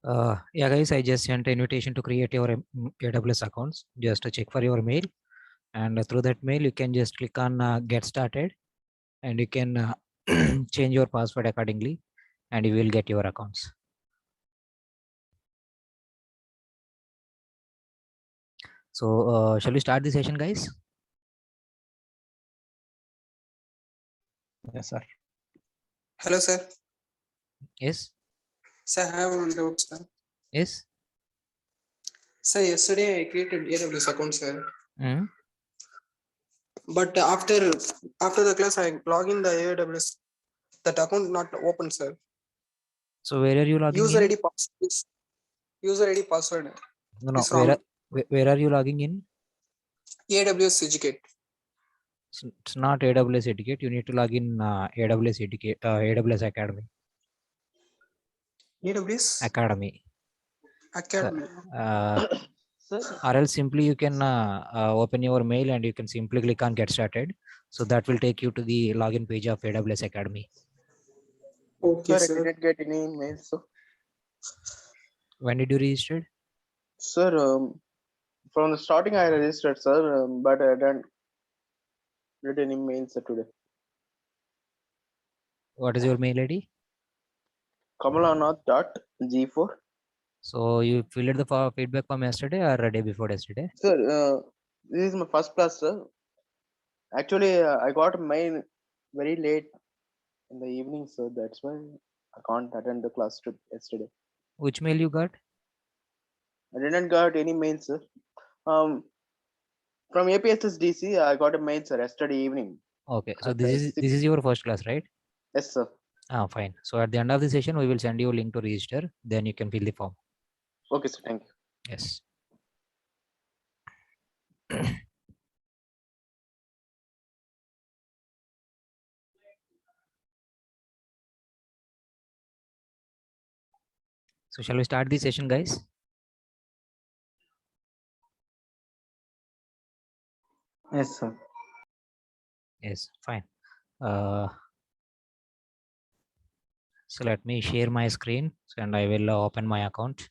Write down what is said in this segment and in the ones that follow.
Yeah, guys, I just sent an invitation to create your AWS accounts. Just to check for your mail, and through that mail, you can just click on get started, and you can change your password accordingly, and you will get your accounts. So, shall we start the session, guys? Yes, sir. Hello, sir. Yes. Sir, I have one doubt, sir. Yes. Sir, yesterday I created AWS account, sir. Mm. But after the class, I log in the AWS. That account not open, sir. So, where are you logging User in? ID password. User ID password No, is wrong. where are you logging in? AWS Educate. It's not AWS Educate. You need to log in AWS Educate, AWS Academy. AWS Academy. Academy. Or else simply you can open your mail and you can simply click on get started. So that will take you to the login page of AWS Academy. Okay, Sir, sir. I didn't get any email. So, When did you register? sir, from the starting I registered, sir, but I didn't get any mails today. What is your mail ID? Kamalanath.g4. So you filled the feedback form yesterday or a day before yesterday? Sir, this is my first class, sir. Actually, I got a mail very late in the evening, so that's why I can't attend the class yesterday. Which mail you got? I didn't got any mail, sir. From APSSDC, I got a mail, sir, yesterday evening. Okay, so At this is your first class, right? Yes, sir. Fine. So at the end of the session, we will send you a link to register. Then you can fill the form. Okay, sir. Thank you. Yes. So shall we start the session, guys? Yes, sir. Yes, fine. So let me share my screen and I will open my account.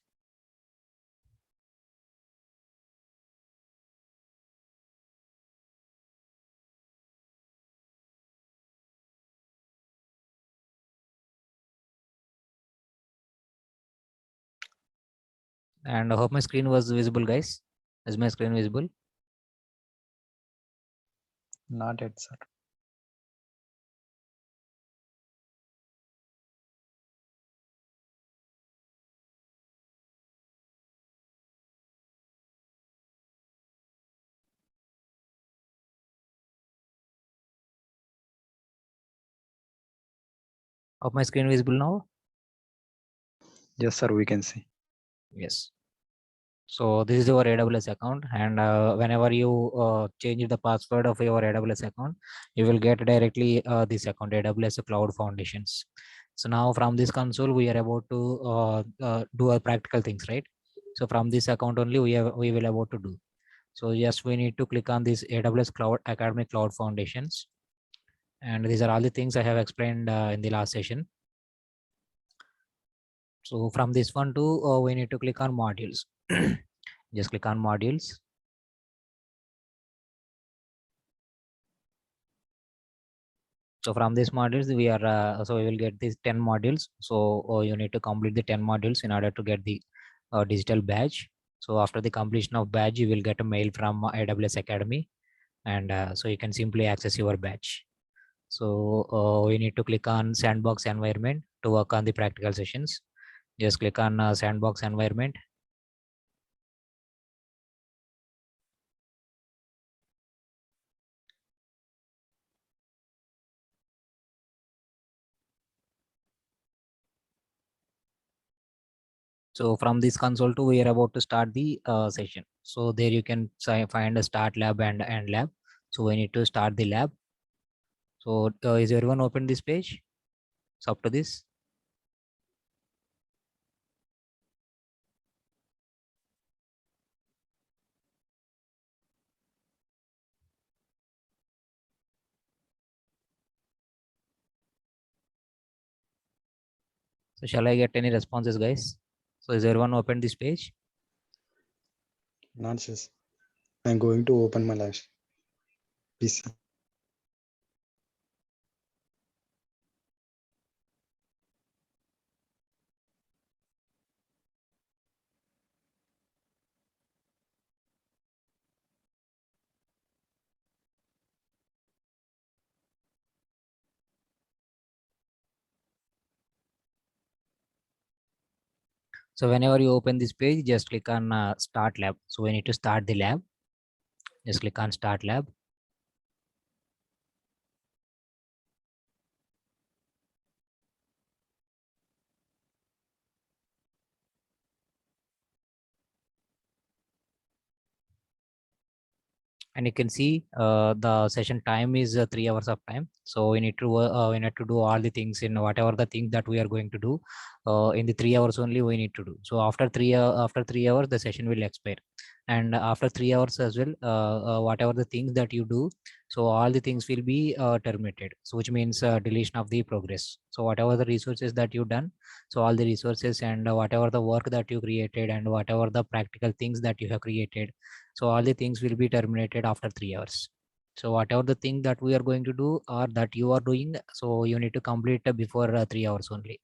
And I hope my screen was visible, guys. Is my screen visible? Not yet, sir. Hope my screen visible now? Yes, sir. We can see. Yes. So this is your AWS account, and whenever you change the password of your AWS account, you will get directly this account, AWS Cloud Foundations. So now from this console, we are about to do practical things, right? So from this account only, we will about to do. So yes, we need to click on this AWS Cloud Academy Cloud Foundations, and these are all the things I have explained in the last session. So from this one too, we need to click on modules. Just click on modules. So from these modules, we are so we will get these 10 modules. So you need to complete the 10 modules in order to get the digital badge. So after the completion of badge, you will get a mail from AWS Academy, and so you can simply access your badge. So we need to click on sandbox environment to work on the practical sessions. Just click on sandbox environment. So from this console too, we are about to start the session. So there you can find a start lab and end lab. So we need to start the lab. So is everyone open this page? So up to this. So shall I get any responses, guys? So is everyone open this page? Not just. I'm going to open my live PC. So whenever you open this page, just click on start lab. So we need to start the lab. Just click on start lab. And you can see the session time is 3 hours of time. So we need to do all the things in whatever the things that we are going to do in the 3 hours only we need to do. So after 3 hours the session will expire, and after 3 hours as well, whatever the things that you do, so all the things will be terminated. So which means deletion of the progress. So whatever the resources that you done, so all the resources and whatever the work that you created and whatever the practical things that you have created, so all the things will be terminated after 3 hours. So whatever the thing that we are going to do or that you are doing, so you need to complete before 3 hours only.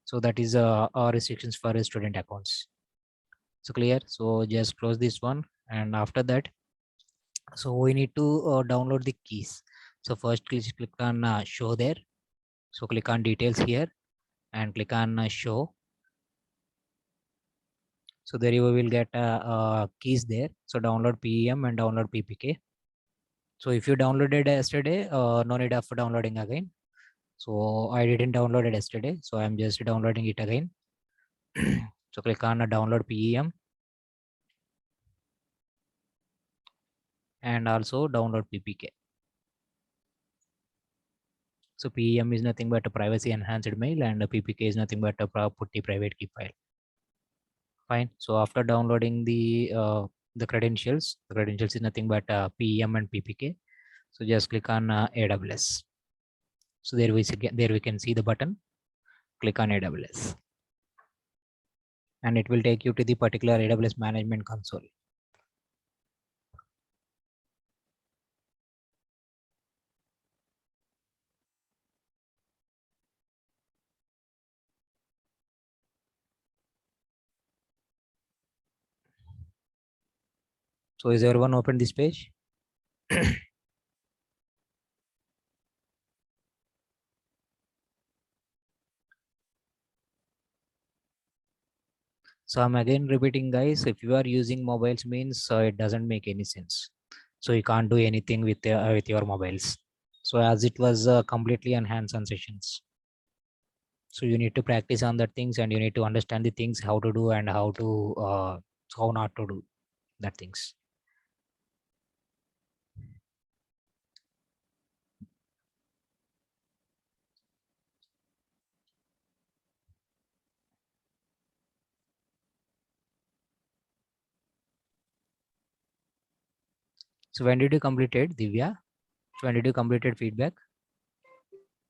So that is our restrictions for student accounts. So clear. So just close this one, and after that, so we need to download the keys. So first click on show there. So click on details here and click on show. So there you will get keys there. So download PEM and download PPK. So if you downloaded yesterday, no need of downloading again. So I didn't download it yesterday, so I'm just downloading it again. So click on download PEM and also download PPK. So PEM is nothing but a privacy enhanced mail, and PPK is nothing but a putty private key file. Fine. So after downloading the credentials is nothing but PEM and PPK. So just click on AWS. So there we can see the button. Click on AWS, and it will take you to the particular AWS management console. So is everyone open this page? So I'm again repeating, guys, if you are using mobiles means it doesn't make any sense. So you can't do anything with your mobiles. So as it was completely on hands-on sessions. So you need to practice on the things, and you need to understand the things, how to do and how not to do that things. So when did you complete it, Divya? So when did you completed feedback?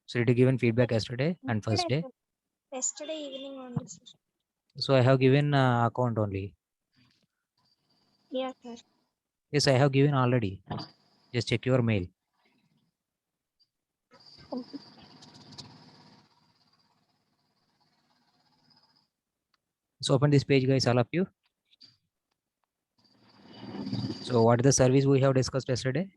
So did you given feedback yesterday and first day? Yesterday evening only, sir. So I have given account only. Yeah, sir. Yes, I have given already. Just check your mail. Okay. So open this page, guys, all of you. So what is the service we have discussed yesterday?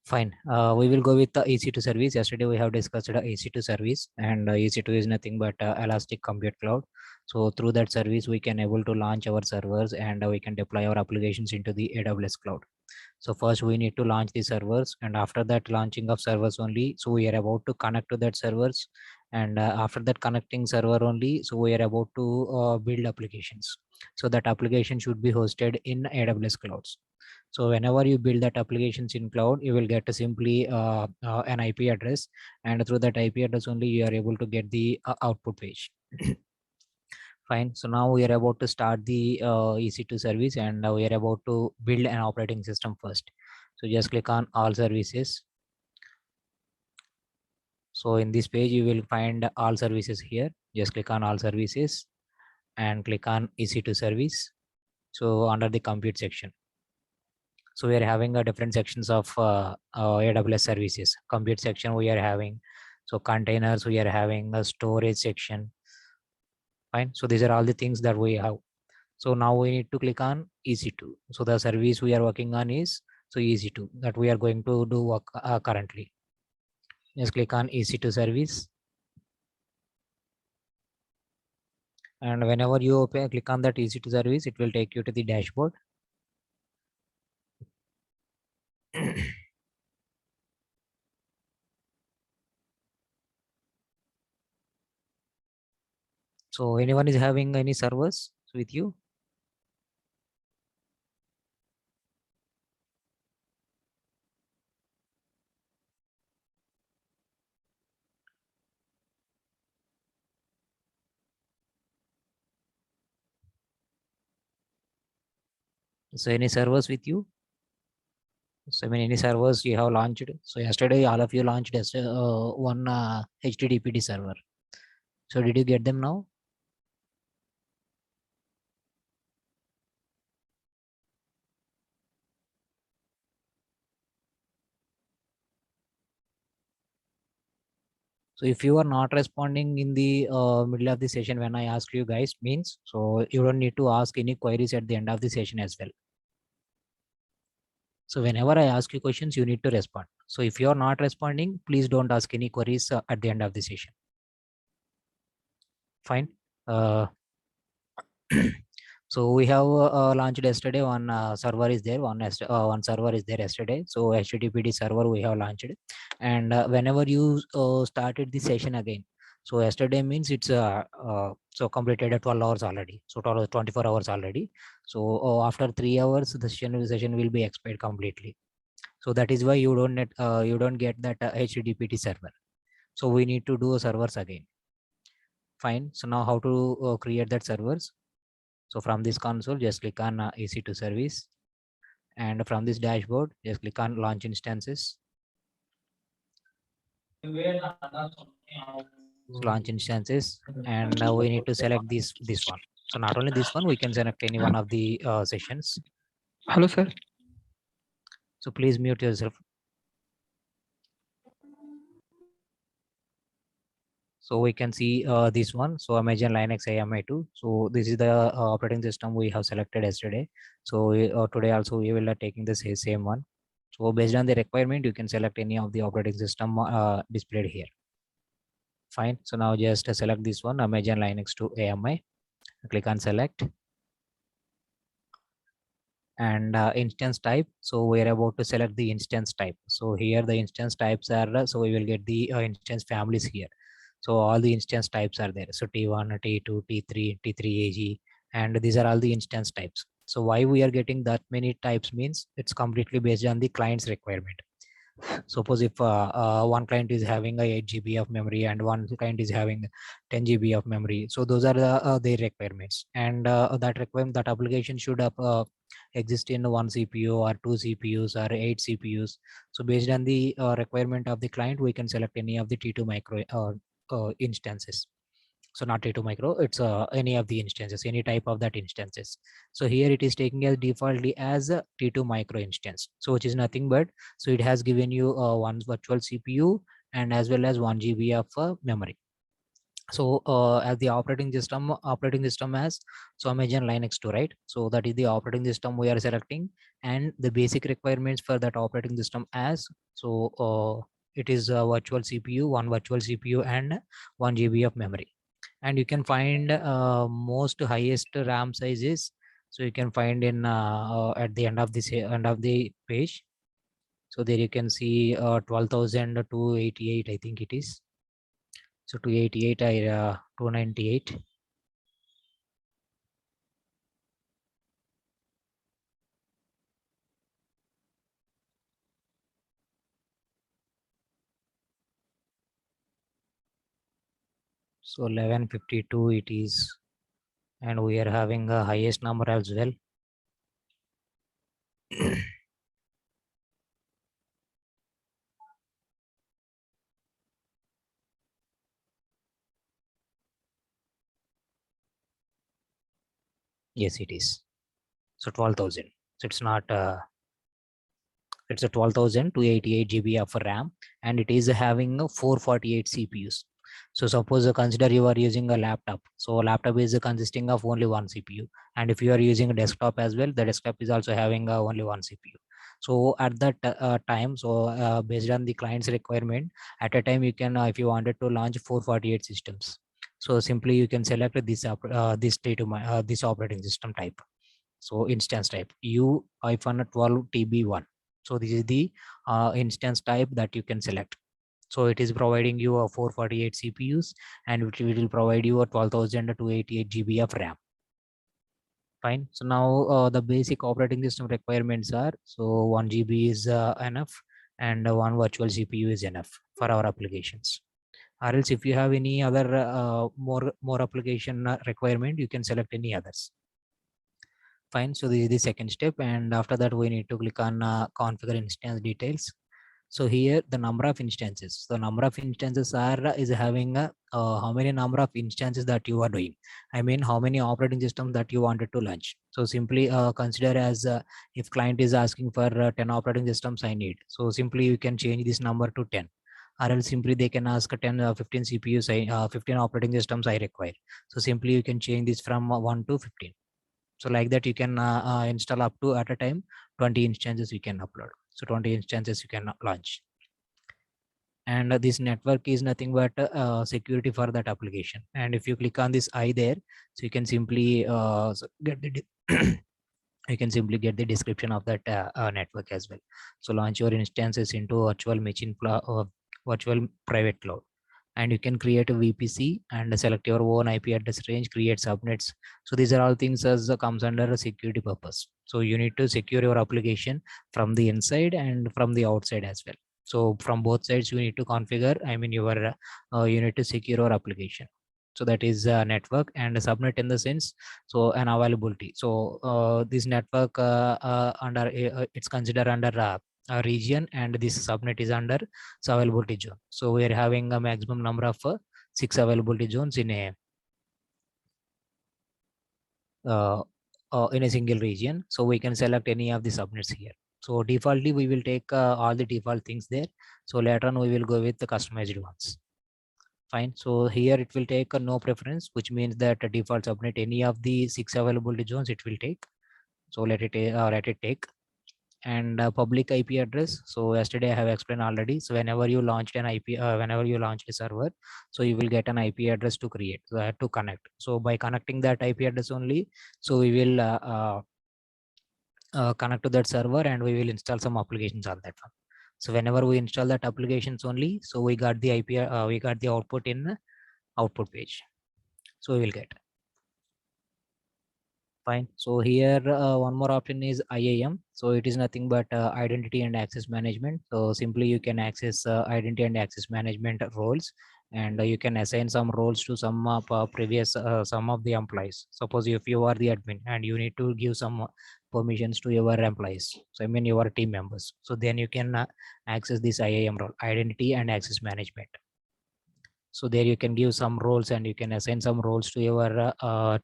Fine. We will go with the EC2 service. Yesterday we have discussed the EC2 service, and EC2 is nothing but Elastic Compute Cloud. So through that service, we can able to launch our servers, and we can deploy our applications into the AWS cloud. So first we need to launch the servers, and after that launching of servers only, so we are about to connect to that servers, and after that connecting server only, so we are about to build applications. So that application should be hosted in AWS clouds. So whenever you build that applications in cloud, you will get a simply an IP address, and through that IP address only you are able to get the output page. Fine. So now we are about to start the EC2 service, and we are about to build an operating system first. So just click on all services. So in this page, you will find all services here. Just click on all services and click on EC2 service. So under the compute section. So we are having a different sections of AWS services. Compute section we are having. So containers, we are having a storage section. Fine. So these are all the things that we have. So now we need to click on EC2. So the service we are working on is so EC2 that we are going to do work currently. Just click on EC2 service. And whenever you open, click on that EC2 service, it will take you to the dashboard. So anyone is having any servers with you? So any servers with you? So I mean, any servers you have launched? So yesterday, all of you launched one HTTPD server. So did you get them now? So if you are not responding in the middle of the session when I ask you guys, means so you don't need to ask any queries at the end of the session as well. So whenever I ask you questions, you need to respond. So if you are not responding, please don't ask any queries at the end of the session. Fine. So we have launched yesterday. One server is there. One server is there yesterday. So HTTPD server we have launched, and whenever you started the session again. So yesterday means it's so completed at 12 hours already. So 24 hours already. So after 3 hours, the session will be expired completely. So that is why you don't get that HTTPD server. So we need to do servers again. Fine. So now how to create that servers? So from this console, just click on EC2 service, and from this dashboard, just click on launch instances. So launch instances, and now we need to select this one. So not only this one, we can select any one of the sessions. Hello, sir. So please mute yourself. So we can see this one. So Amazon Linux AMI2. So this is the operating system we have selected yesterday. So today also we will taking the same one. So based on the requirement, you can select any of the operating system displayed here. Fine. So now just select this one, Amazon Linux to AMI. Click on select. And instance type. So we are about to select the instance type. So here the instance types are, so we will get the instance families here. So all the instance types are there. So T1, T2, T3, T3AG, and these are all the instance types. So why we are getting that many types means it's completely based on the client's requirement. Suppose if one client is having a 8 GB of memory and one client is having 10 GB of memory. So those are the their requirements, and that requirement, that application should exist in one CPU or two CPUs or 8 CPUs. So based on the requirement of the client, we can select any of the T2 micro instances. So not T2 micro, it's any of the instances, any type of that instances. So here it is taking as defaultly as a T2 micro instance. So which is nothing but, so it has given you one virtual CPU and as well as 1 GB of memory. So as the operating system has, so imagine Linux 2, right? So that is the operating system we are selecting, and the basic requirements for that operating system as, so it is a virtual CPU, one virtual CPU and 1 GB of memory. And you can find most highest RAM sizes, so you can find in at the end of this end of the page. So there you can see 12,288, I think it is. So 288 I 298. So 1152 it is, and we are having a highest number as well. Yes, it is. So 12,000. So it's not it's a 12,288 GB of RAM, and it is having a 448 CPUs. So suppose consider you are using a laptop. So laptop is consisting of only one CPU, and if you are using a desktop as well, the desktop is also having only one CPU. So at that time, so based on the client's requirement, at a time you can, if you wanted to launch 448 systems, so simply you can select this state of this operating system type. So instance type U-12TB1. So this is the instance type that you can select. So it is providing you a 448 CPUs, and it will provide you a 12,288 GB of RAM. Fine. So now the basic operating system requirements are, so 1 GB is enough, and one virtual CPU is enough for our applications. Or else if you have any other more application requirement, you can select any others. Fine. So this is the second step, and after that we need to click on configure instance details. So here the number of instances. The number of instances is having how many number of instances that you are doing. I mean how many operating systems that you wanted to launch. So simply consider as if client is asking for 10 operating systems I need. So simply you can change this number to 10. Or else simply they can ask 10 15 CPUs 15 operating systems I require. So simply you can change this from 1 to 15. So like that you can install up to at a time 20 instances you can upload. So 20 instances you can launch. And this network is nothing but security for that application. And if you click on this I there, so you can simply get the you can simply get the description of that network as well. So launch your instances into virtual machine virtual private cloud, and you can create a VPC and select your own IP address range, create subnets. So these are all things as comes under a security purpose. So you need to secure your application from the inside and from the outside as well. So from both sides you need to configure, I mean your you need to secure your application. So that is network, and subnet in the sense, so an availability. So this network under it's considered under a region, and this subnet is under availability zone. So we are having a maximum number of 6 availability zones in a single region. So we can select any of the subnets here. So defaultly we will take all the default things there. So later on we will go with the customized ones. Fine. So here it will take a no preference, which means that a default subnet any of the 6 availability zones it will take. So let it take. And public IP address. So yesterday I have explained already. So whenever you launched an IP, whenever you launch a server, so you will get an IP address to create, to connect. So by connecting that IP address only, so we will connect to that server, and we will install some applications on that one. So whenever we install that applications only, so we got the IP, we got the output in output page. So we will get. Fine. So here one more option is IAM. So it is nothing but identity and access management. So simply you can access identity and access management roles, and you can assign some roles to some previous some of the employees. Suppose if you are the admin and you need to give some permissions to your employees, so I mean your team members, so then you can access this IAM role, identity and access management. So there you can give some roles, and you can assign some roles to your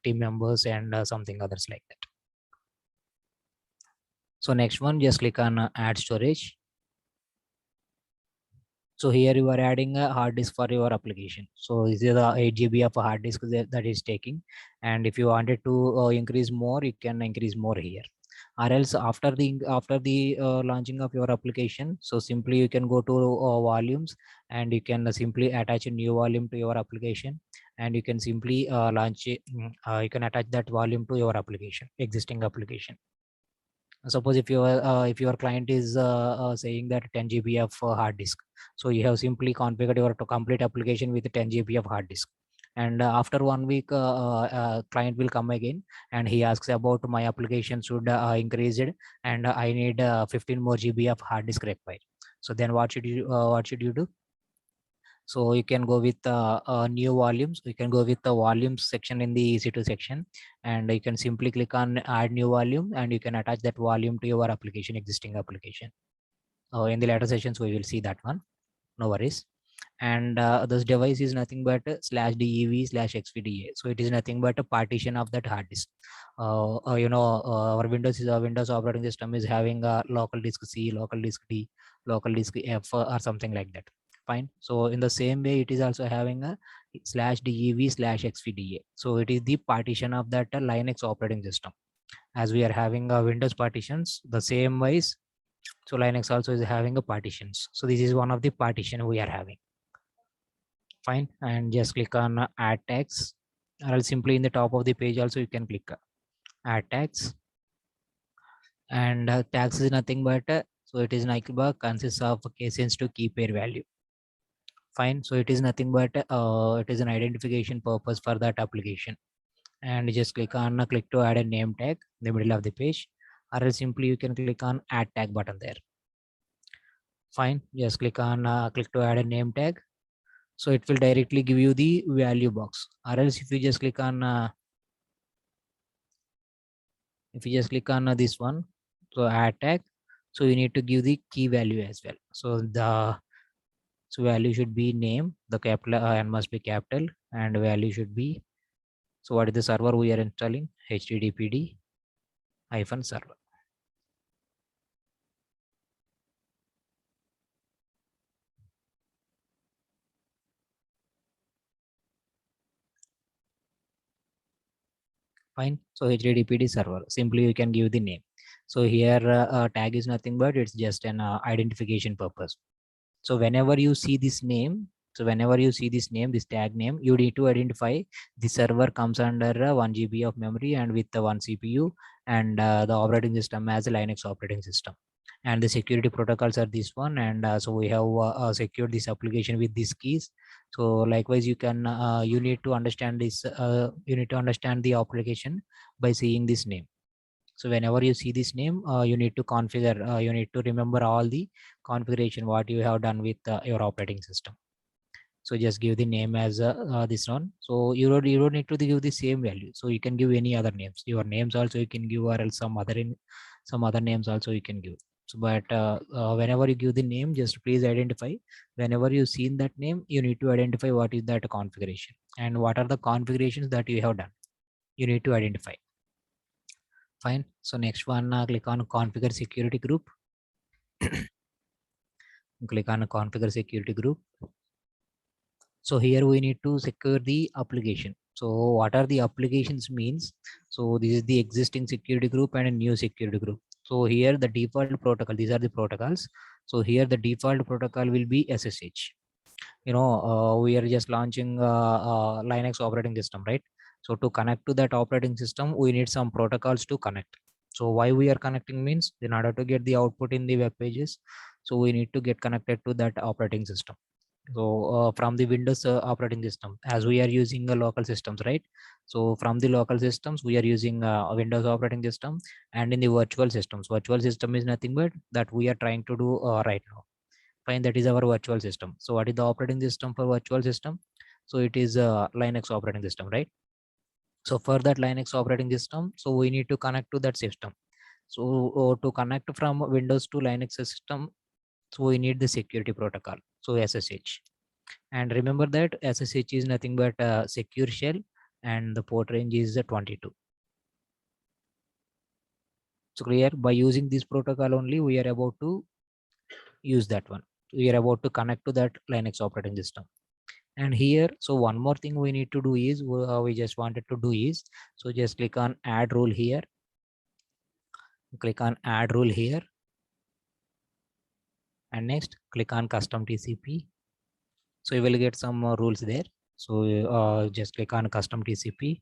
team members and something others like that. So next one, just click on add storage. So here you are adding a hard disk for your application. So this is the 8 GB of a hard disk that is taking. And if you wanted to increase more, you can increase more here. Or else after the launching of your application, so simply you can go to volumes, and you can simply attach a new volume to your application, and you can simply launch it. You can attach that volume to your application, existing application. Suppose if your client is saying that 10 GB of hard disk, so you have simply configured your complete application with 10 GB of hard disk. And after 1 week, client will come again, and he asks about my application should increase it, and I need 15 more GB of hard disk required. So then what should you do? So you can go with new volumes. You can go with the volumes section in the EC2 section, and you can simply click on add new volume, and you can attach that volume to your application, existing application. In the later sessions, we will see that one. No worries. And this device is nothing but /dev/xvda. So it is nothing but a partition of that hard disk. Our Windows operating system is having a local disk C, local disk D, local disk F, or something like that. Fine. So in the same way, it is also having a /dev/xvda. So it is the partition of that Linux operating system. As we are having Windows partitions, the same ways, so Linux also is having a partitions. So this is one of the partition we are having. Fine. And just click on add tags, or else simply in the top of the page also you can click add tags. And tags is nothing but so it is Nightbug consists of case sensitive key pair value. Fine. So it is nothing but it is an identification purpose for that application. And just click to add a name tag in the middle of the page, or else simply you can click on add tag button there. Fine. Just click to add a name tag. So it will directly give you the value box. Or else if you just click on this one, so add tag, so you need to give the key value as well. So the value should be name, the capital and must be capital, and value should be, so what is the server we are installing? httpd-server. Fine. So httpd server, simply you can give the name. So here tag is nothing but it's just an identification purpose. So whenever you see this name, this tag name, you need to identify the server comes under 1 GB of memory and with the 1 CPU, and the operating system as a Linux operating system. And the security protocols are this one, and so we have secured this application with these keys. So likewise, you need to understand this. You need to understand the application by seeing this name. So whenever you see this name, you need to configure. You need to remember all the configuration what you have done with your operating system. So just give the name as this one. So you don't need to give the same value. So you can give any other names. Your names also you can give, or else some other names also you can give. So but whenever you give the name, just please identify. Whenever you seen that name, you need to identify what is that configuration and what are the configurations that you have done. You need to identify. Fine. So next one, click on configure security group. Click on configure security group. So here we need to secure the application. So what are the applications means? So this is the existing security group and a new security group. So here the default protocol, these are the protocols. So here the default protocol will be SSH. We are just launching Linux operating system, right? So to connect to that operating system, we need some protocols to connect. So why we are connecting means in order to get the output in the web pages, so we need to get connected to that operating system. So from the Windows operating system, as we are using the local systems, right? So from the local systems, we are using Windows operating system, and in the virtual systems, virtual system is nothing but that we are trying to do right now. Fine, that is our virtual system. So what is the operating system for virtual system? So it is Linux operating system, right? So for that Linux operating system, so we need to connect to that system. So to connect from Windows to Linux system, so we need the security protocol, so SSH. And remember that SSH is nothing but a secure shell, and the port range is 22. So clear, by using this protocol only we are about to use that one. We are about to connect to that Linux operating system. And here, so one more thing we need to do is we just wanted to do is, so just click on add rule here, click on add rule here, and next click on custom TCP. So you will get some more rules there. So just click on custom TCP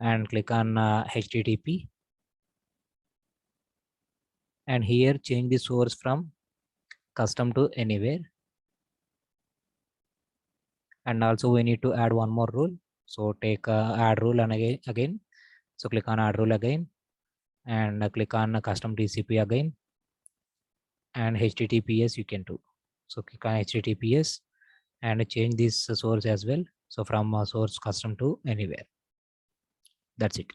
and click on HTTP, and here change the source from custom to anywhere. And also we need to add one more rule. So take add rule and again. So click on add rule again, and click on custom TCP again, and HTTPS you can do. So click on HTTPS and change this source as well. So from source custom to anywhere. That's it.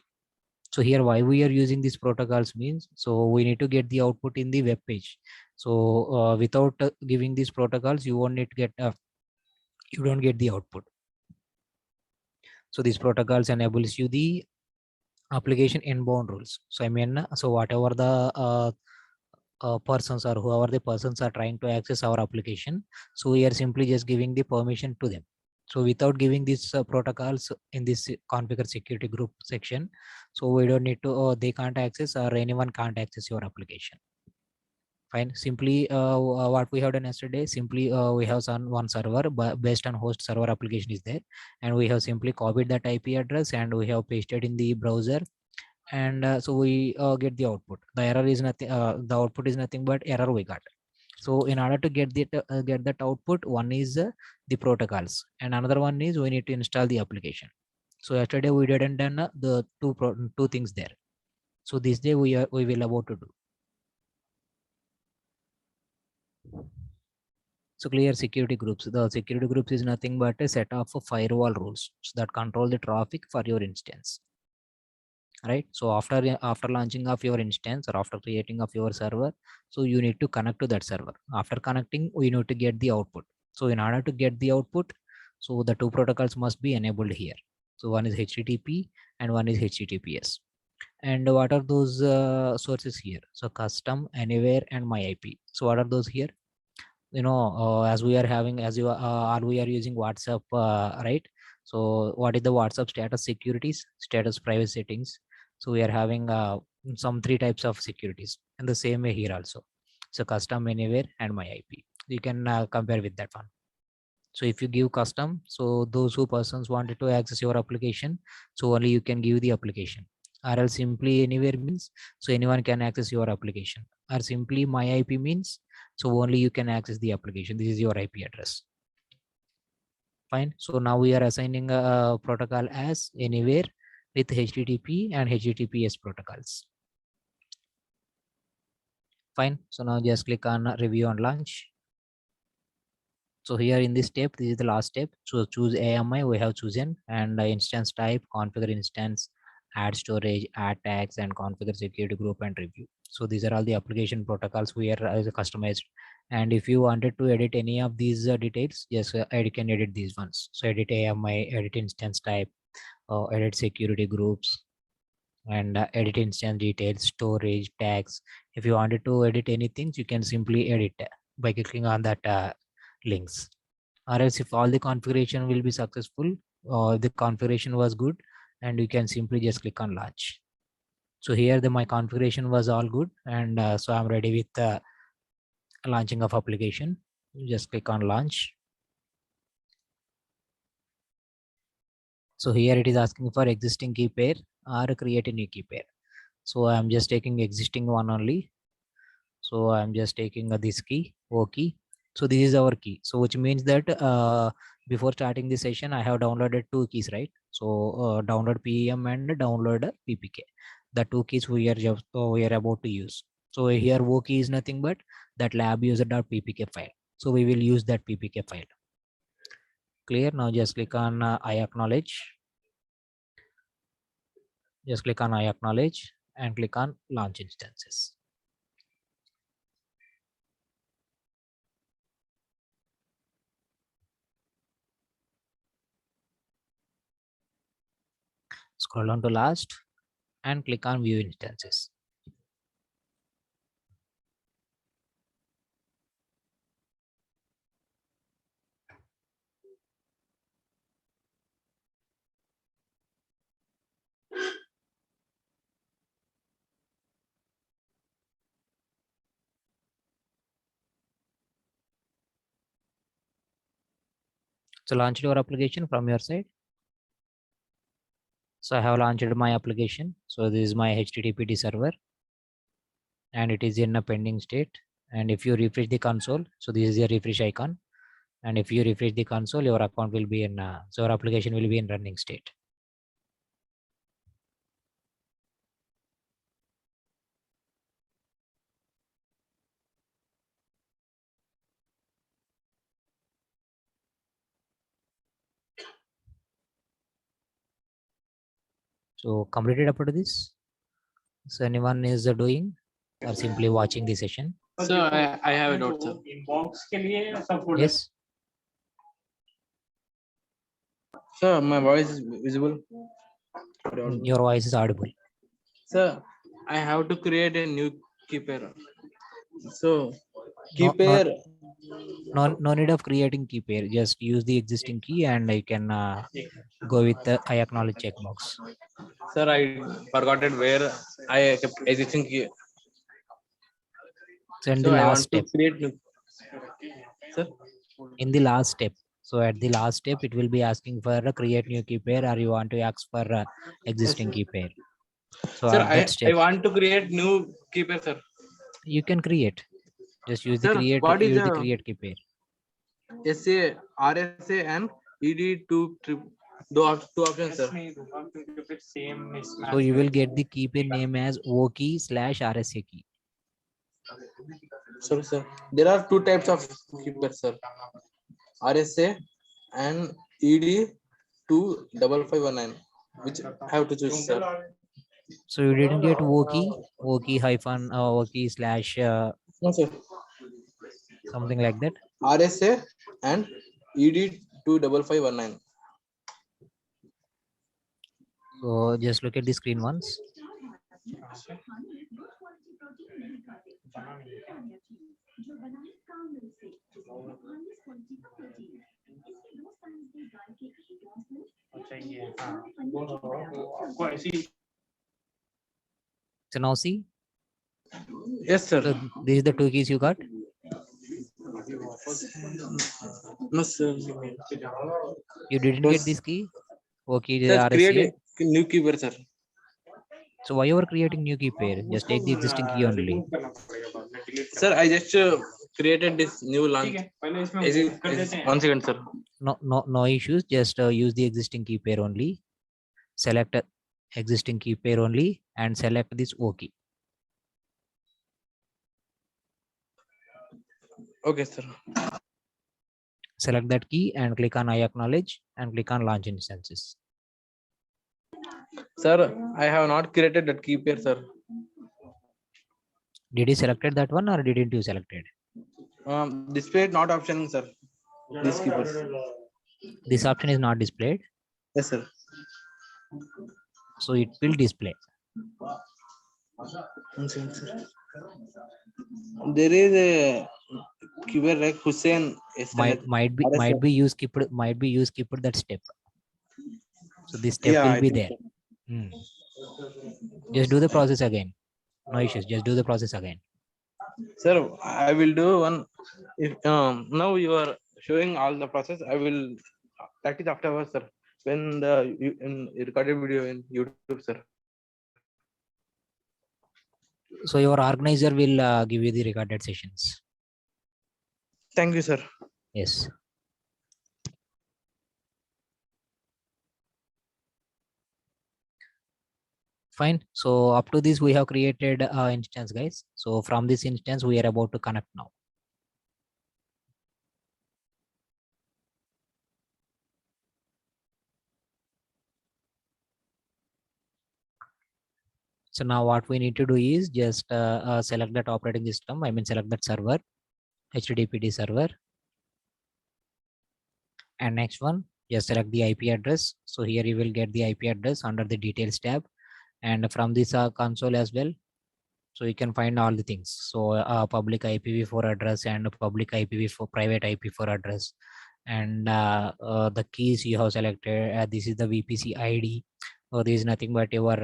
So here why we are using these protocols means, so we need to get the output in the web page. So without giving these protocols, you won't need to get you don't get the output. So these protocols enables you the application inbound rules. So I mean, so whatever the persons or whoever the persons are trying to access our application, so we are simply just giving the permission to them. So without giving these protocols in this configure security group section, so we don't need to, they can't access or anyone can't access your application. Fine. Simply what we have done yesterday, simply we have one server based on host server application is there, and we have simply copied that IP address and we have pasted in the browser, and so we get the output. The error is nothing, the output is nothing but error we got. So in order to get that output, one is the protocols and another one is we need to install the application. So yesterday we didn't done the two things there. So this day we will about to do. So clear security groups. The security groups is nothing but a set of firewall rules that control the traffic for your instance. Right. So after launching of your instance or after creating of your server, so you need to connect to that server. After connecting, we need to get the output. So in order to get the output, so the two protocols must be enabled here. So one is HTTP and one is HTTPS. And what are those sources here? So custom, anywhere, and my IP. So what are those here? You know, as we are having, as you are we are using WhatsApp, right? So what is the WhatsApp status securities, status privacy settings? So we are having some 3 types of securities, and the same way here also. So custom, anywhere, and my IP. You can compare with that one. So if you give custom, so those who persons wanted to access your application, so only you can give the application. Or else simply anywhere means, so anyone can access your application. Or simply my IP means, so only you can access the application. This is your IP address. Fine. So now we are assigning a protocol as anywhere with HTTP and HTTPS protocols. Fine. So now just click on review and launch. So here in this step, this is the last step. So choose AMI, we have chosen, and instance type, configure instance, add storage, add tags, and configure security group and review. So these are all the application protocols we are customized. And if you wanted to edit any of these details, yes, you can edit these ones. So edit AMI, edit instance type, edit security groups, and edit instance details, storage, tags. If you wanted to edit anything, you can simply edit by clicking on that links. Or else if all the configuration will be successful, the configuration was good, and you can simply just click on launch. So here my configuration was all good, and so I'm ready with launching of application. Just click on launch. So here it is asking for existing key pair or create a new key pair. So I'm just taking existing one only. So I'm just taking this key, O key. So this is our key. So which means that before starting the session, I have downloaded 2 keys, right? So download PEM and download PPK. The 2 keys we are about to use. So here O key is nothing but that lab user.ppk file. So we will use that PPK file. Clear? Now just click on I acknowledge. Just click on I acknowledge and click on launch instances. Scroll down to last and click on view instances. So launch your application from your side. So I have launched my application. So this is my HTTPD server and it is in a pending state. And if you refresh the console, so this is a refresh icon. And if you refresh the console, your account will be in, so your application will be in running state. So completed up to this. So anyone is doing or simply watching the session? So I have a doubt, sir. Yes. Sir, my voice is visible. Your voice is audible. Sir, I have to create a new key pair. So key No, pair. no need of creating key pair. Just use the existing key and you can go with the I acknowledge checkbox. Sir, I forgot it where I kept existing key. So in So the I last want to step, create new. Sir, in the last step. So at the last step, it will be asking for a create new key pair or you want to ask for existing key pair. So sir, at that I step, want to create new key pair, sir. you can create. Just use the Sir, create. what is Use the the create key pair. SA, RSA, and ED2 two options, sir. So you will get the key pair name as O key / RSA key. Sorry, sir. There are two types of key pairs, sir. RSA and ED25519. Which I have to choose, sir. So you didn't get O key / O key / No, sir. something like that. RSA and ED25519. So just look at the screen once. So now see, Yes, sir. so these are the two keys you got. No, sir. You didn't get this key. O key Sir, create RSA. a new key pair, sir. So why you are creating new key pair? Just take the existing key only. Sir, I just created this new launch. One second, sir. No issues. Just use the existing key pair only. Select existing key pair only and select this O key. Okay, sir. Select that key and click on I acknowledge and click on launch instances. Sir, I have not created that key pair, sir. Did you selected that one or didn't you selected? Display not option, sir. This key pairs. This option is not displayed. Yes, sir. So it will display. One second, sir. There is a keyword like Hussein. Might be you skipped that step. So this step will be there. Just do the process again. No issues. Just do the process again. Sir, I will do one. If now you are showing all the process, I will practice afterwards, sir. When the in recorded video in YouTube, sir. So your organizer will give you the recorded sessions. Thank you, sir. Yes. Fine. So up to this, we have created instance, guys. So from this instance, we are about to connect now. So now what we need to do is just select that operating system. I mean, select that server, HTTPD server. And next one, just select the IP address. So here you will get the IP address under the details tab. And from this console as well. So you can find all the things. So public IPv4 address and public IPv4 private IP4 address. And the keys you have selected. This is the VPC ID. There is nothing but your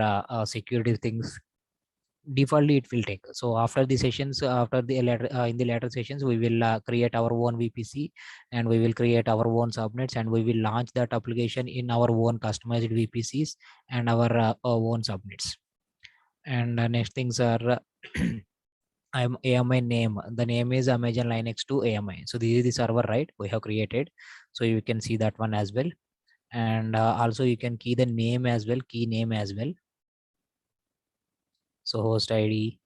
security things. defaultly it will take. So after the sessions, after the later in the later sessions, we will create our own VPC, and we will create our own subnets, and we will launch that application in our own customized VPCs and our own subnets. And next things are AMI name. The name is Amazon Linux 2 AMI. So this is the server, right? We have created. So you can see that one as well. And also you can key the name as well, key name as well. So host ID.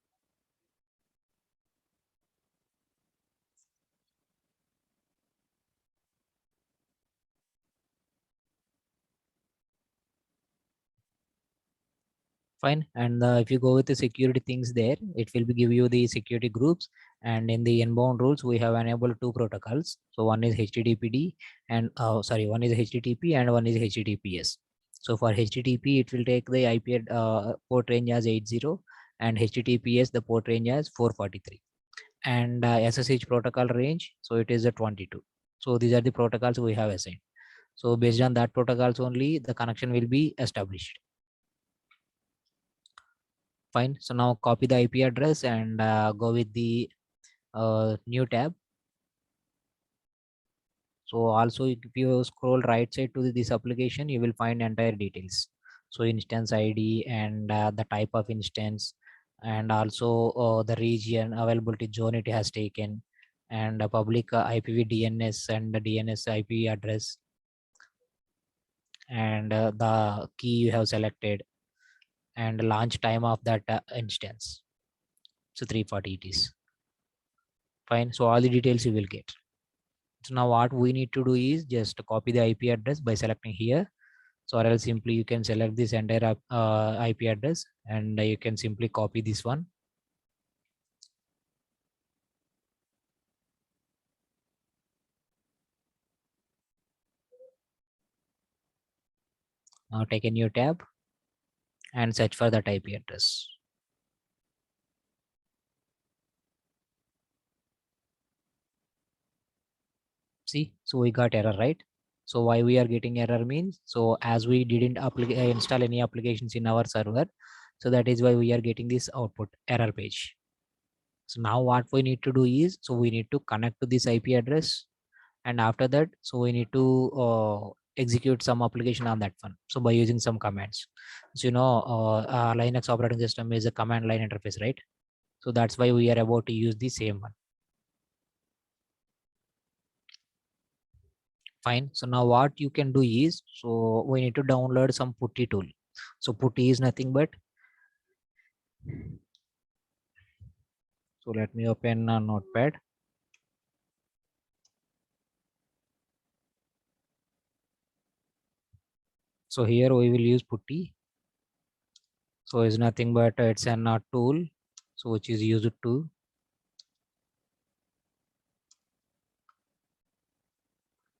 Fine. And if you go with the security things there, it will be give you the security groups. And in the inbound rules, we have enabled two protocols. So one is HTTPD and one is HTTP and one is HTTPS. So for HTTP, it will take the IP port range as 80, and HTTPS the port range as 443, and SSH protocol range, so it is a 22. So these are the protocols we have assigned. So based on that protocols only, the connection will be established. Fine. So now copy the IP address and go with the new tab. So also if you scroll right side to this application, you will find entire details. So instance ID and the type of instance, and also the region availability zone it has taken, and a public IPv DNS and the DNS IP address, and the key you have selected, and launch time of that instance. So 340 it is. Fine. So all the details you will get. So now what we need to do is just copy the IP address by selecting here. So or else simply you can select this entire IP address, and you can simply copy this one. Now take a new tab and search for that IP address. See, so we got error, right? So why we are getting error means, so as we didn't install any applications in our server, so that is why we are getting this output error page. So now what we need to do is, so we need to connect to this IP address, and after that, so we need to execute some application on that one. So by using some commands, so Linux operating system is a command line interface, right? So that's why we are about to use the same one. Fine. So now what you can do is, so we need to download some putty tool. So putty is nothing but, so let me open a notepad. So here we will use putty. So it's nothing but it's a tool, so which is used to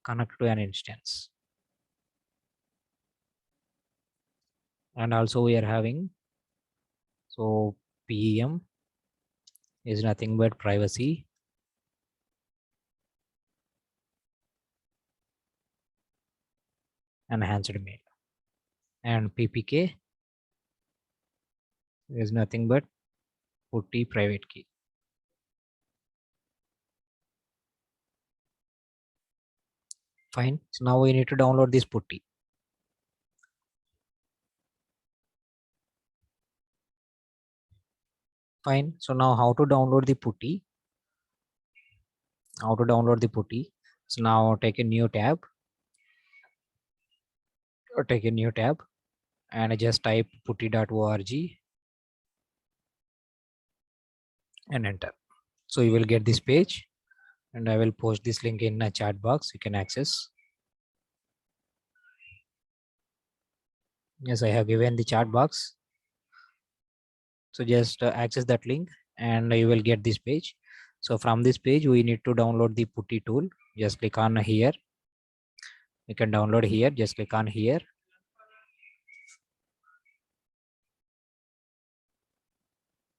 connect to an instance. And also we are having, so PEM is nothing but privacy. Enhanced mail. And PPK is nothing but putty private key. Fine. So now we need to download this putty. Fine. So now how to download the putty? How to download the putty? So now take a new tab. Or take a new tab and just type putty.org and enter. So you will get this page, and I will post this link in a chat box. You can access. Yes, I have given the chat box. So just access that link and you will get this page. So from this page, we need to download the putty tool. Just click on here. You can download here. Just click on here.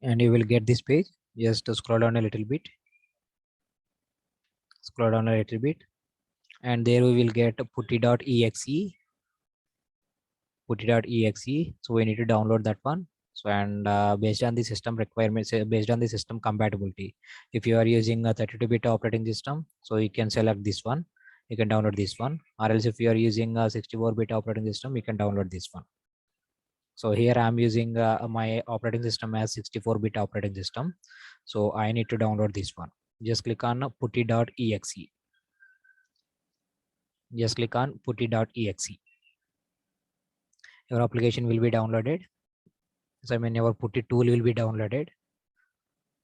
And you will get this page. Just scroll down a little bit. Scroll down a little bit. And there we will get putty.exe. Putty.exe. So we need to download that one. So and based on the system requirements, based on the system compatibility, if you are using a 32-bit operating system, so you can select this one, you can download this one, or else if you are using a 64-bit operating system, you can download this one. So here I'm using my operating system as 64-bit operating system, so I need to download this one. Just click on putty.exe. Just click on putty.exe. Your application will be downloaded. So I mean your putty tool will be downloaded.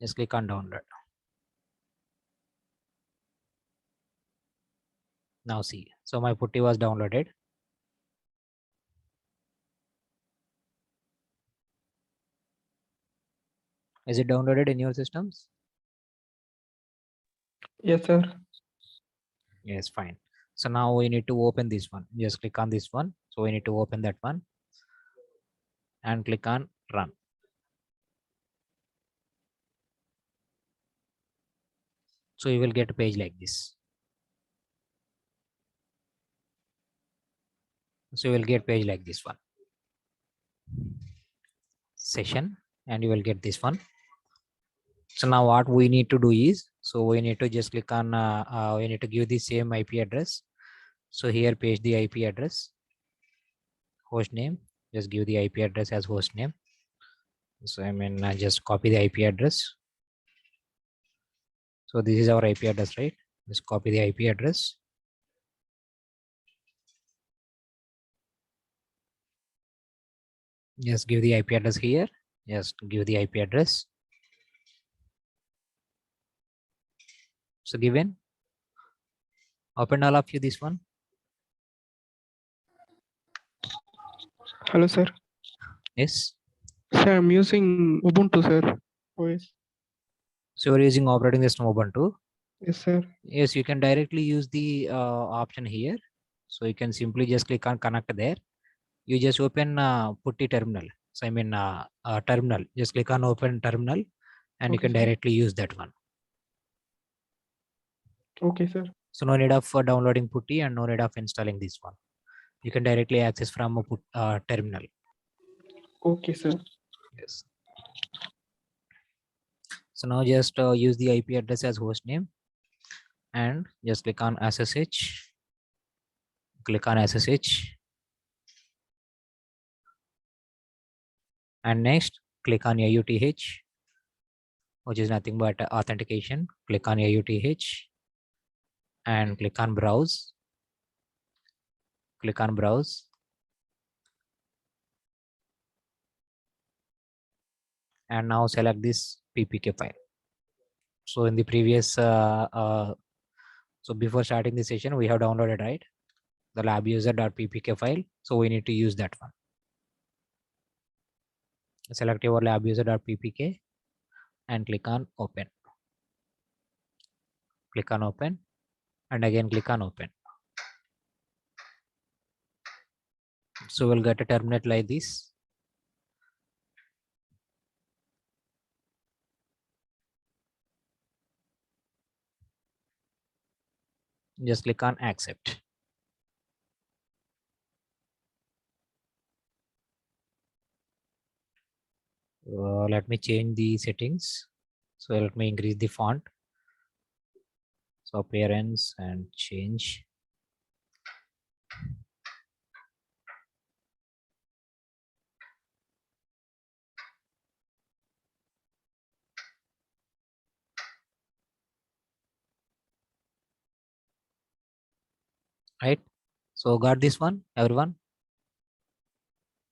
Just click on download. Now see, so my putty was downloaded. Is it downloaded in your systems? Yes, sir. Yes, fine. So now we need to open this one. Just click on this one. So we need to open that one and click on run. So you will get a page like this. So you will get page like this one. Session, and you will get this one. So now what we need to do is, so we need to just click on, we need to give the same IP address. So here paste the IP address, host name, just give the IP address as host name. So I mean, just copy the IP address. So this is our IP address, right? Just copy the IP address. Just give the IP address here. Just give the IP address. So given, open all of you this one. Hello, sir. Yes. Sir, I'm using Ubuntu, sir. OS. So you're using operating system Ubuntu. Yes, sir. Yes, you can directly use the option here. So you can simply just click on connect there. You just open putty terminal. So I mean terminal. Just click on open terminal, and you Okay, can sir. directly use that one. Okay, sir. So no need of downloading putty and no need of installing this one. You can directly access from a terminal. Okay, sir. Yes. So now just use the IP address as host name, and just click on SSH. Click on SSH. And next, click on AUTH, which is nothing but authentication. Click on AUTH and click on browse. Click on browse. And now select this PPK file. So in the previous, so before starting the session, we have downloaded, right? The lab user.ppk file. So we need to use that one. Select your lab user.ppk and click on open. Click on open and again click on open. So we'll get a terminal like this. Just click on accept. Let me change the settings. So let me increase the font. So appearance and change. Right. So got this one, everyone.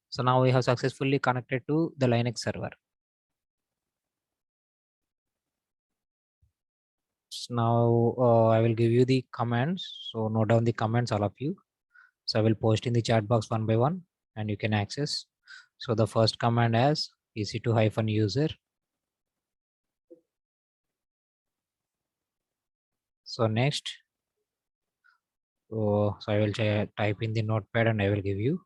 So now we have successfully connected to the Linux server. So now I will give you the commands. So note down the commands, all of you. So I will post in the chat box one by one and you can access. So the first command is ec2-user. So next, so I will type in the notepad and I will give you.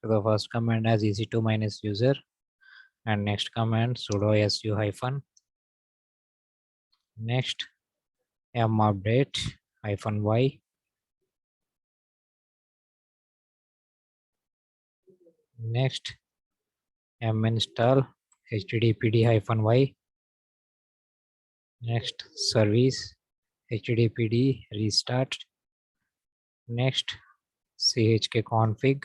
So the first command is ec2-user and next command sudo su-. Next, m update -y. Next, m install httpd-y. Next, service httpd restart. Next, chkconfig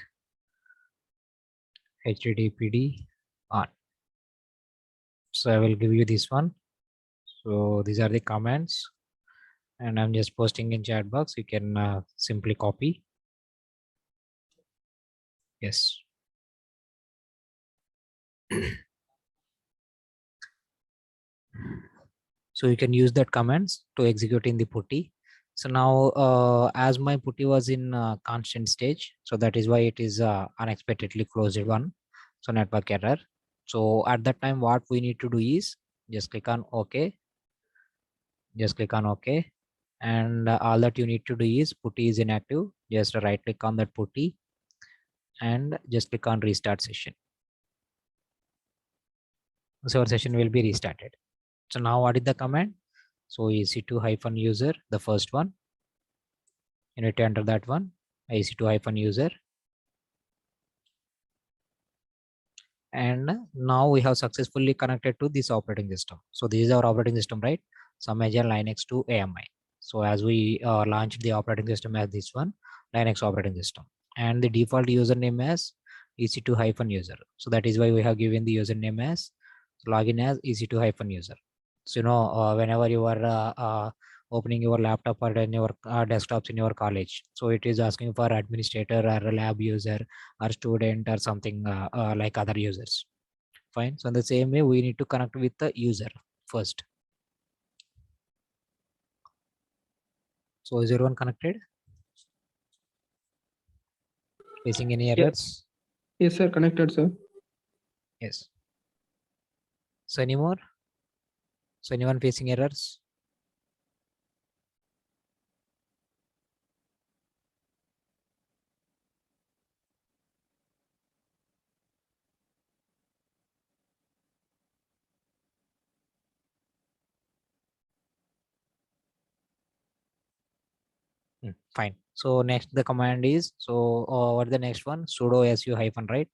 httpd on. So I will give you this one. So these are the comments, and I'm just posting in chat box. You can simply copy. Yes. So you can use that commands to execute in the putty. So now as my putty was in constant stage, so that is why it is unexpectedly closed one. So network error. So at that time, what we need to do is just click on OK. Just click on OK. And all that you need to do is putty is inactive. Just right click on that putty and just click on restart session. So our session will be restarted. So now what is the command? So ec2-user, the first one. You need to enter that one, ec2-user. And now we have successfully connected to this operating system. So this is our operating system, right? Some Agile Linux to AMI. So as we launched the operating system as this one, Linux operating system, and the default username as ec2-user. So that is why we have given the username as login as ec2-user. So whenever you are opening your laptop or in your desktops in your college, so it is asking for administrator or a lab user or student or something like other users. Fine. So in the same way, we need to connect with the user first. So is everyone connected? Facing any errors? Yes, sir. Connected, sir. Yes. So any more? So anyone facing errors? Fine. So next the command is, so what the next one? Sudo su hyphen, right?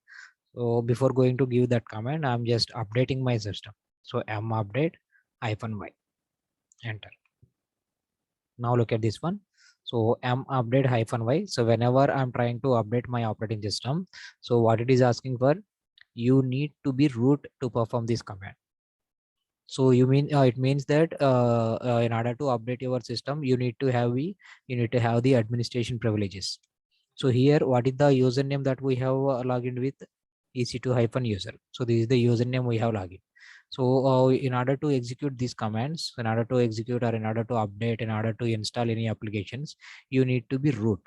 So before going to give that command, I'm just updating my system. So m update -y, enter. Now look at this one. So m update -y. So whenever I'm trying to update my operating system, so what it is asking for, you need to be root to perform this command. So you mean it means that in order to update your system, you need to have the administration privileges. So here, what is the username that we have logged in with? ec2-user. So this is the username we have logged in. So in order to execute these commands, in order to execute or in order to update, in order to install any applications, you need to be root.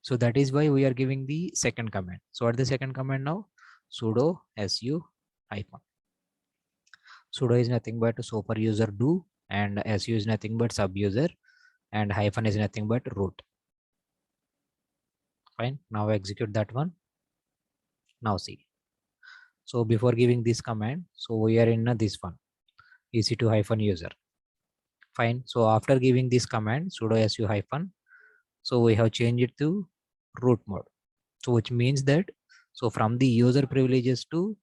So that is why we are giving the second command. So what is the second command now? Sudo su hyphen. Sudo is nothing but super user do, and su is nothing but sub user, and hyphen is nothing but root. Fine. Now execute that one. Now see. So before giving this command, so we are in this one, ec2-user. Fine. So after giving this command, sudo su hyphen, so we have changed it to root mode. So which means that, so from the user privileges to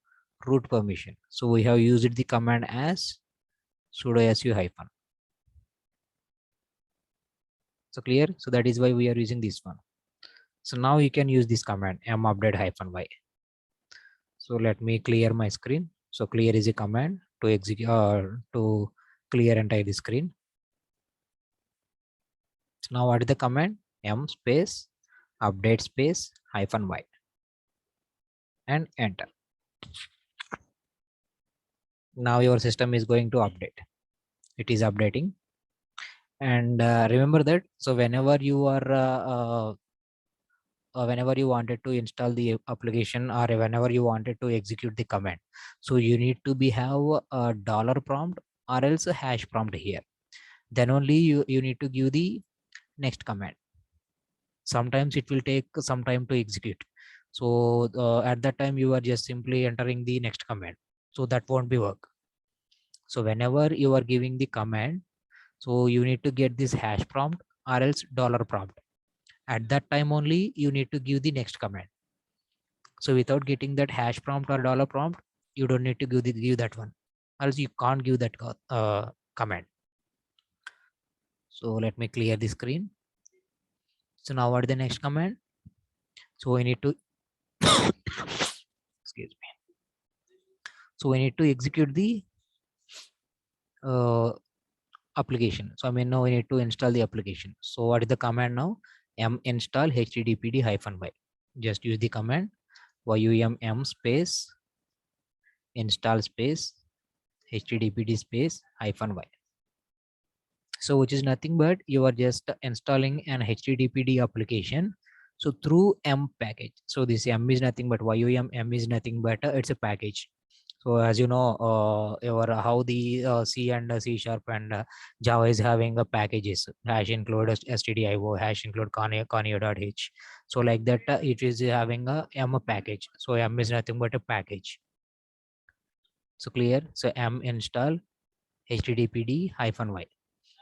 root permission. So we have used the command as sudo su hyphen. So clear? So that is why we are using this one. So now you can use this command m update -y. So let me clear my screen. So clear is a command to execute to clear entire screen. So now what is the command? M space update space -y and enter. Now your system is going to update. It is updating. And remember that, so whenever you are whenever you wanted to install the application or whenever you wanted to execute the command, so you need to have a dollar prompt or else a hash prompt here. Then only you need to give the next command. Sometimes it will take some time to execute. So at that time you are just simply entering the next command. So that won't be work. So whenever you are giving the command, So you need to get this hash prompt or else dollar prompt. At that time only you need to give the next command. So without getting that hash prompt or dollar prompt, you don't need to give that one, or else you can't give that command. So let me clear the screen. So now what is the next command? So we need to excuse me. So we need to execute the application. So I mean now we need to install the application. So what is the command now? Install httpd-y. Just use the command yum space install space httpd space -y. So which is nothing but you are just installing an httpd application. So through m package. So this m is nothing but yum is nothing but it's a package. So as you know, how the C and C# and Java is having a packages, hash include stdio, hash include conio.h. So like that, it is having a m package. So m is nothing but a package. So clear. So m install httpd-y.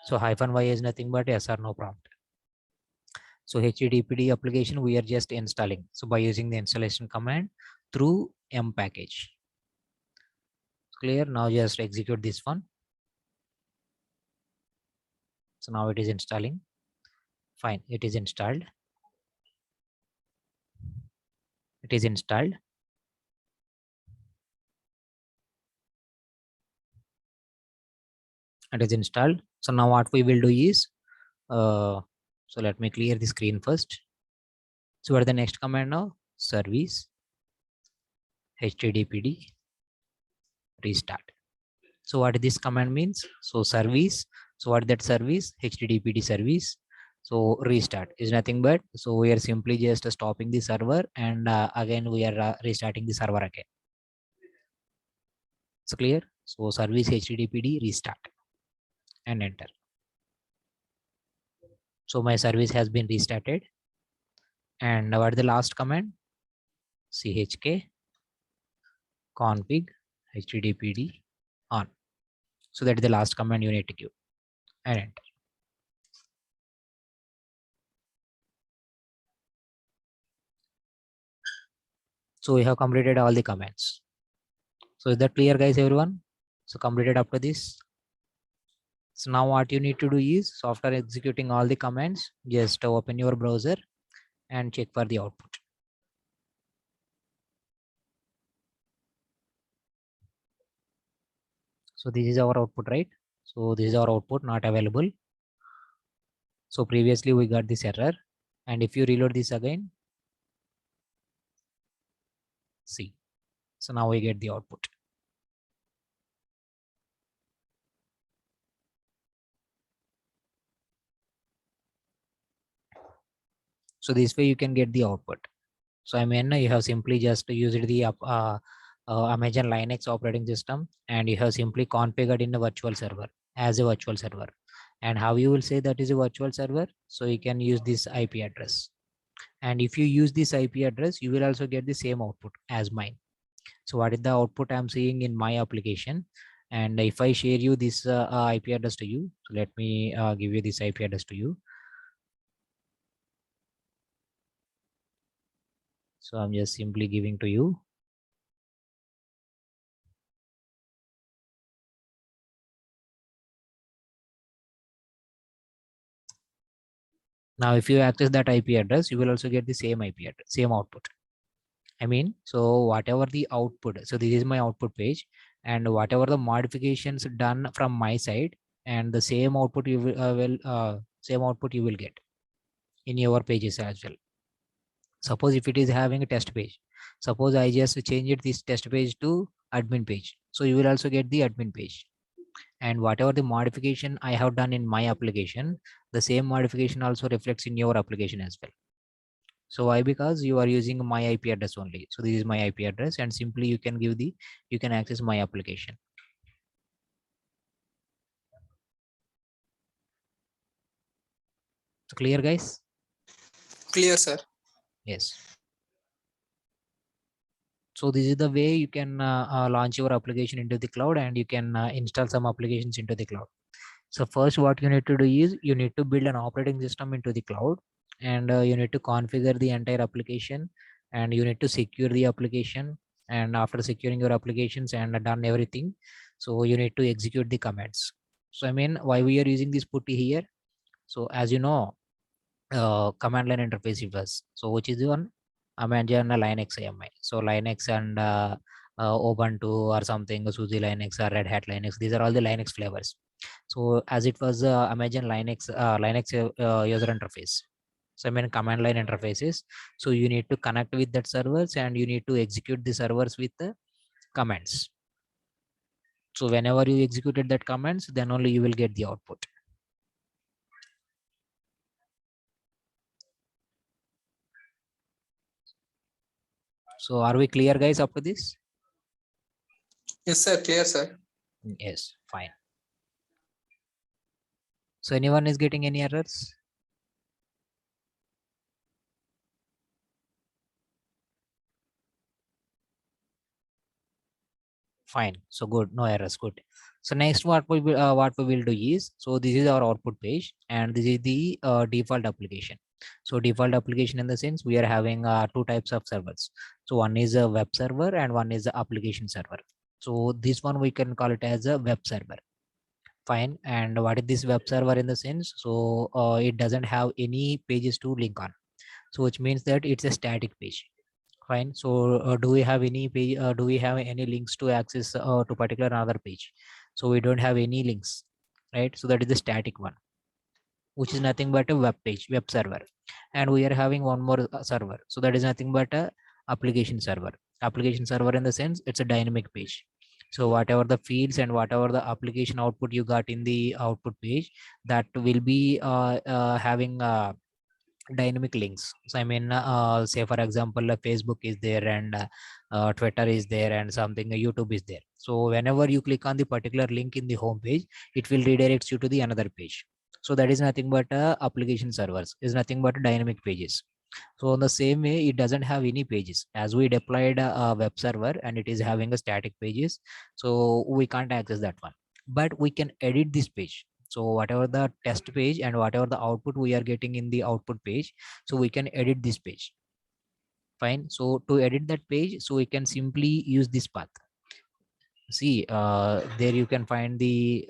So -y is nothing but yes or no prompt. So httpd application we are just installing. So by using the installation command through m package. Clear. Now just execute this one. So now it is installing. Fine, it is installed. It is installed. It is installed. So now what we will do is, so let me clear the screen first. So what is the next command now? Service httpd restart. So what this command means? So service. So what that service? httpd service. So restart is nothing but, so we are simply just stopping the server and again we are restarting the server again. So clear. So service httpd restart and enter. So my service has been restarted. And what is the last command? chk config httpd on. So that is the last command you need to give and enter. So we have completed all the commands. So is that clear, guys, everyone? So completed up to this. So now what you need to do is, so after executing all the commands, just open your browser and check for the output. So this is our output, right? So this is our output, not available. So previously we got this error, and if you reload this again, see. So now we get the output. So this way you can get the output. So I mean, you have simply just used the Amazon Linux operating system, and you have simply configured in a virtual server as a virtual server. And how you will say that is a virtual server? So you can use this IP address. And if you use this IP address, you will also get the same output as mine. So what is the output I'm seeing in my application? And if I share you this IP address to you, so let me give you this IP address to you. So I'm just simply giving to you. Now, if you access that IP address, you will also get the same IP address, same output. I mean, so whatever the output, so this is my output page, and whatever the modifications done from my side, and the same output you will get in your pages as well. Suppose if it is having a test page, suppose I just changed this test page to admin page, so you will also get the admin page. And whatever the modification I have done in my application, the same modification also reflects in your application as well. So why? Because you are using my IP address only. So this is my IP address, and simply you can access my application. So clear, guys? Clear, sir. Yes. So this is the way you can launch your application into the cloud, and you can install some applications into the cloud. So first what you need to do is you need to build an operating system into the cloud, and you need to configure the entire application, and you need to secure the application. And after securing your applications and done everything, so you need to execute the commands. So I mean, why we are using this putty here? So as you know, command line interface it was. So which is the one? Imagine a Linux AMI. So Linux and Ubuntu or something, SUSE Linux or Red Hat Linux. These are all the Linux flavors. So as it was Amazon Linux user interface. So I mean command line interfaces. So you need to connect with that servers and you need to execute the servers with the commands. So whenever you executed that commands, then only you will get the output. So are we clear, guys, up to this? Yes, sir. Clear, sir. Yes, fine. So anyone is getting any errors? Fine. So good. No errors. Good. So next, what we will do is, so this is our output page, and this is the default application. So default application in the sense we are having two types of servers. So one is a web server and one is a application server. So this one we can call it as a web server. Fine. And what is this web server in the sense? So it doesn't have any pages to link on. So which means that it's a static page. Fine. So do we have any page? Do we have any links to access to particular another page? So we don't have any links, right? So that is the static one, which is nothing but a web page, web server. And we are having one more server. So that is nothing but a application server. Application server in the sense it's a dynamic page. So whatever the fields and whatever the application output you got in the output page, that will be having dynamic links. So I mean, say for example, Facebook is there and Twitter is there and something YouTube is there. So whenever you click on the particular link in the home page, it will redirect you to the another page. So that is nothing but application servers, is nothing but dynamic pages. So in the same way, it doesn't have any pages as we deployed a web server and it is having a static pages. So we can't access that one, but we can edit this page. So whatever the test page and whatever the output we are getting in the output page, so we can edit this page. Fine. So to edit that page, so we can simply use this path. See, there you can find the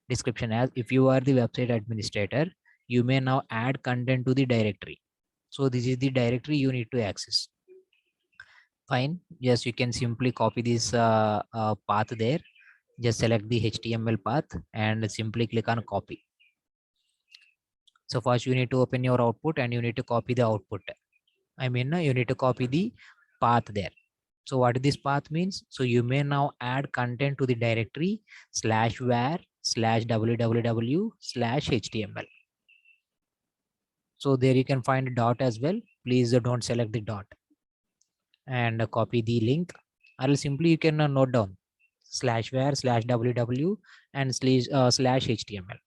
description as if you are the website administrator, you may now add content to the directory. So this is the directory you need to access. Fine. Yes, you can simply copy this path there. Just select the HTML path and simply click on copy. So first you need to open your output and you need to copy the output. I mean, you need to copy the path there. So what this path means? So you may now add content to the directory /var/www/html. So there you can find dot as well. Please don't select the dot and copy the link, or simply you can note down /var/www and /html,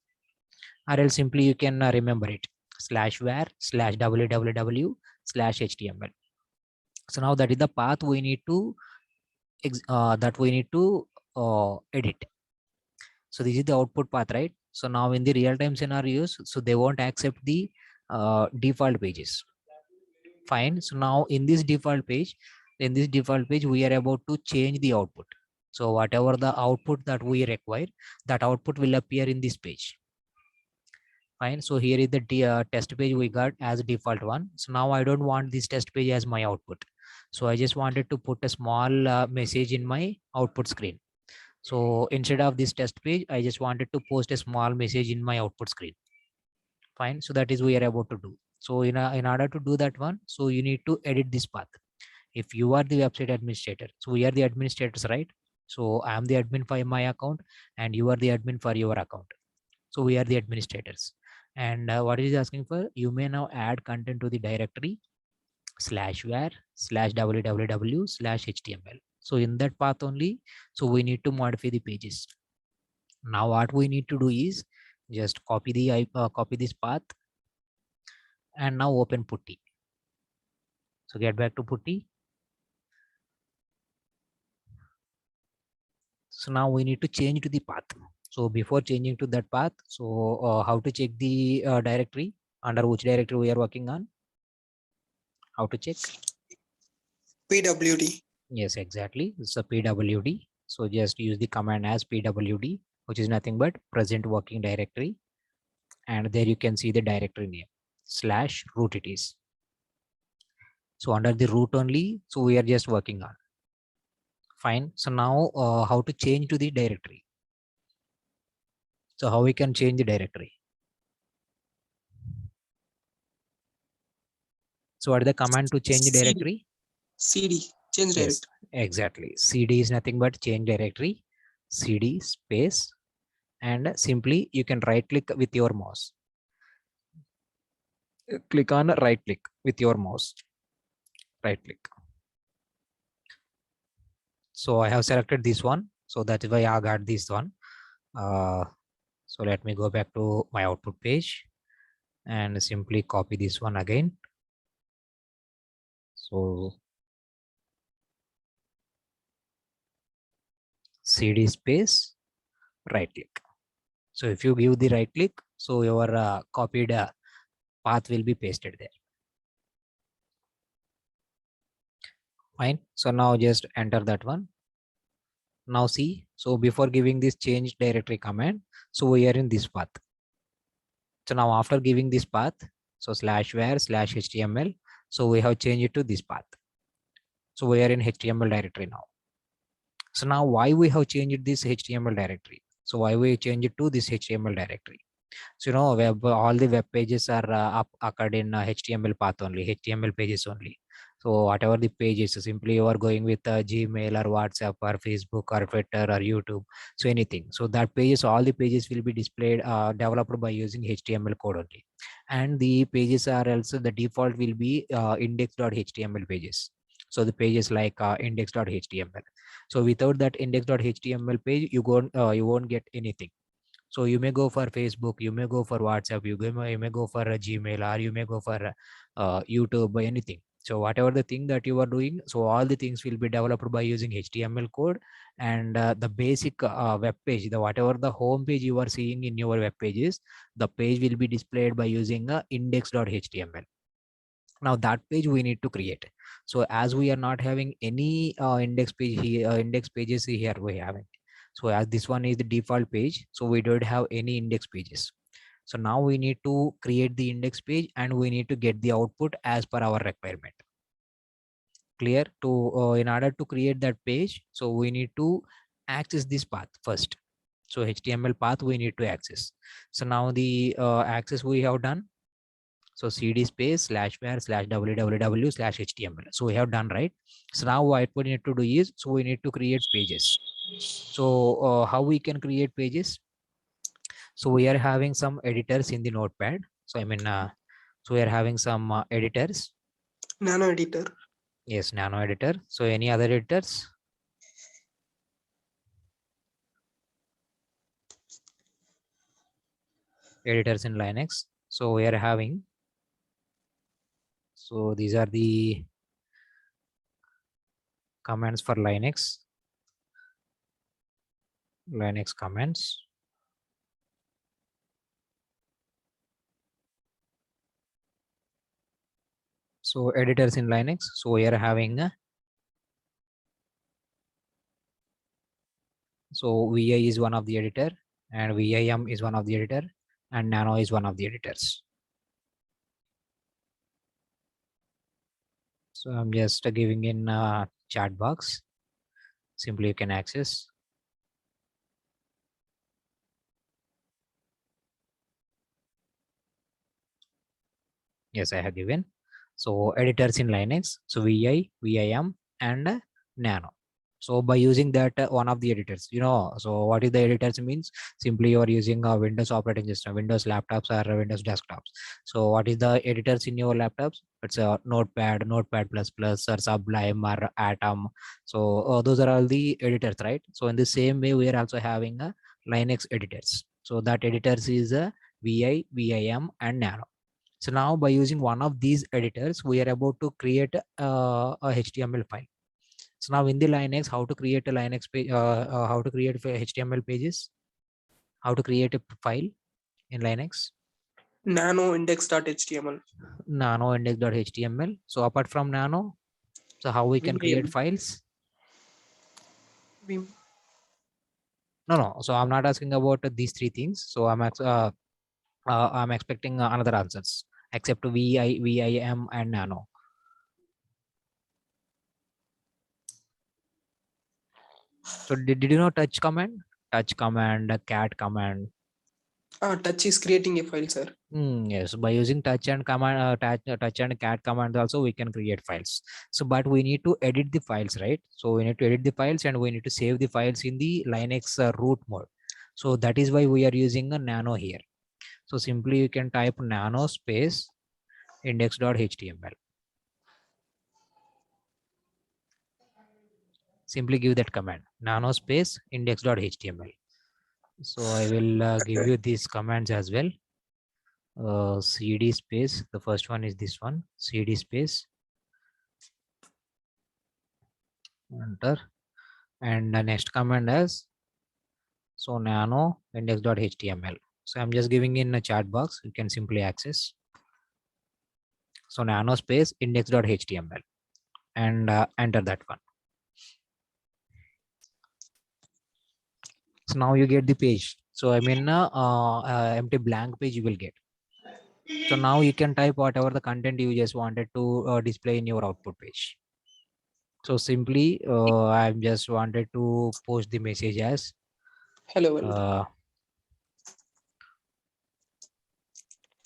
or else simply you can remember it /var/www/html. So now that is the path we need to edit. So this is the output path, right? So now in the real-time scenarios, so they won't accept the default pages. Fine. So now in this default page, we are about to change the output. So whatever the output that we require, that output will appear in this page. Fine. So here is the test page we got as default one. So now I don't want this test page as my output. So I just wanted to put a small message in my output screen. So instead of this test page, I just wanted to post a small message in my output screen. Fine. So that is we are about to do. So in order to do that one, so you need to edit this path. If you are the website administrator, so we are the administrators, right? So I am the admin for my account and you are the admin for your account. So we are the administrators. And what it is asking for, you may now add content to the directory /var/www/html. So in that path only, so we need to modify the pages. Now what we need to do is just copy this path and now open putty. So get back to putty. So now we need to change to the path. So before changing to that path, so how to check the directory, under which directory we are working on? How to check? PWD. Yes, exactly. It's a PWD. So just use the command as PWD, which is nothing but present working directory. And there you can see the directory name /root it is. So under the root only, so we are just working on. Fine. So now how to change to the directory? So how we can change the directory? So what is the command to change the CD. directory? CD, change Yes, directory. exactly. CD is nothing but change directory. CD space, and simply you can right click with your mouse. Click on right click with your mouse. Right click. So I have selected this one. So that's why I got this one. So let me go back to my output page and simply copy this one again. So CD space, right click. So if you give the right click, so your copied path will be pasted there. Fine. So now just enter that one. Now see, so before giving this change directory command, so we are in this path. So now after giving this path, so /var/html, so we have changed it to this path. So we are in HTML directory now. So now why we have changed this HTML directory? So why we change it to this HTML directory? So all the web pages are occurred in HTML path only, HTML pages only. So whatever the pages, so simply you are going with Gmail or WhatsApp or Facebook or Twitter or YouTube, so anything. So that pages, all the pages will be displayed, developed by using HTML code only. And the pages are also, the default will be index.html pages. So the pages like index.html. So without that index.html page, you won't get anything. So you may go for Facebook, you may go for WhatsApp, you may go for a Gmail, or you may go for YouTube or anything. So whatever the thing that you are doing, so all the things will be developed by using HTML code, and the basic web page, the whatever the home page you are seeing in your web pages, the page will be displayed by using index.html. Now that page we need to create. So as we are not having any index page here, index pages here we having. So as this one is the default page, so we don't have any index pages. So now we need to create the index page, and we need to get the output as per our requirement. Clear? To in order to create that page, so we need to access this path first. So HTML path we need to access. So now the access we have done. So CD space /var/www/html. So we have done, right? So now what we need to do is, so we need to create pages. So how we can create pages? So we are having some editors in the notepad. So I mean, so we are having some editors. Nano editor. Yes, Nano editor. So any other editors? Editors in Linux. So we are having. So these are the commands for Linux. Linux commands. So editors in Linux. So we are having so VI is one of the editor, and VIM is one of the editor, and Nano is one of the editors. So I'm just giving in chat box. Simply you can access. Yes, I have given. So editors in Linux. So VI, VIM, and Nano. So by using that one of the editors, so what is the editors means? Simply you are using a Windows operating system, Windows laptops or Windows desktops. So what is the editors in your laptops? It's a Notepad, Notepad++, or Sublime or Atom. So those are all the editors, right? So in the same way, we are also having a Linux editors. So that editors is a VI, VIM, and Nano. So now by using one of these editors, we are about to create a HTML file. So now in the Linux, how to create a Linux page, how to create HTML pages? How to create a file in Linux? Nano index.html. Nano index.html. So apart from Nano, so how we can create Vim. files? Vim. No. So I'm not asking about these three things. So I'm expecting another answers except Vim and Nano. So did you know touch command? Touch command, cat command. Touch is creating a file, sir. Yes, by using touch and command, touch and cat command also we can create files. So, but we need to edit the files, right? So we need to edit the files and we need to save the files in the Linux root mode. So that is why we are using a nano here. So simply you can type nano space index.html. Simply give that command nano space index.html. So I will give you these commands as well. CD space, the first one is this one, CD space, enter, and the next command is so nano index.html. So I'm just giving in a chat box, you can simply access. So nano space index.html and enter that one. So now you get the page. So I mean empty blank page you will get. So now you can type whatever the content you just wanted to display in your output page. So simply I just wanted to post the message as Hello world.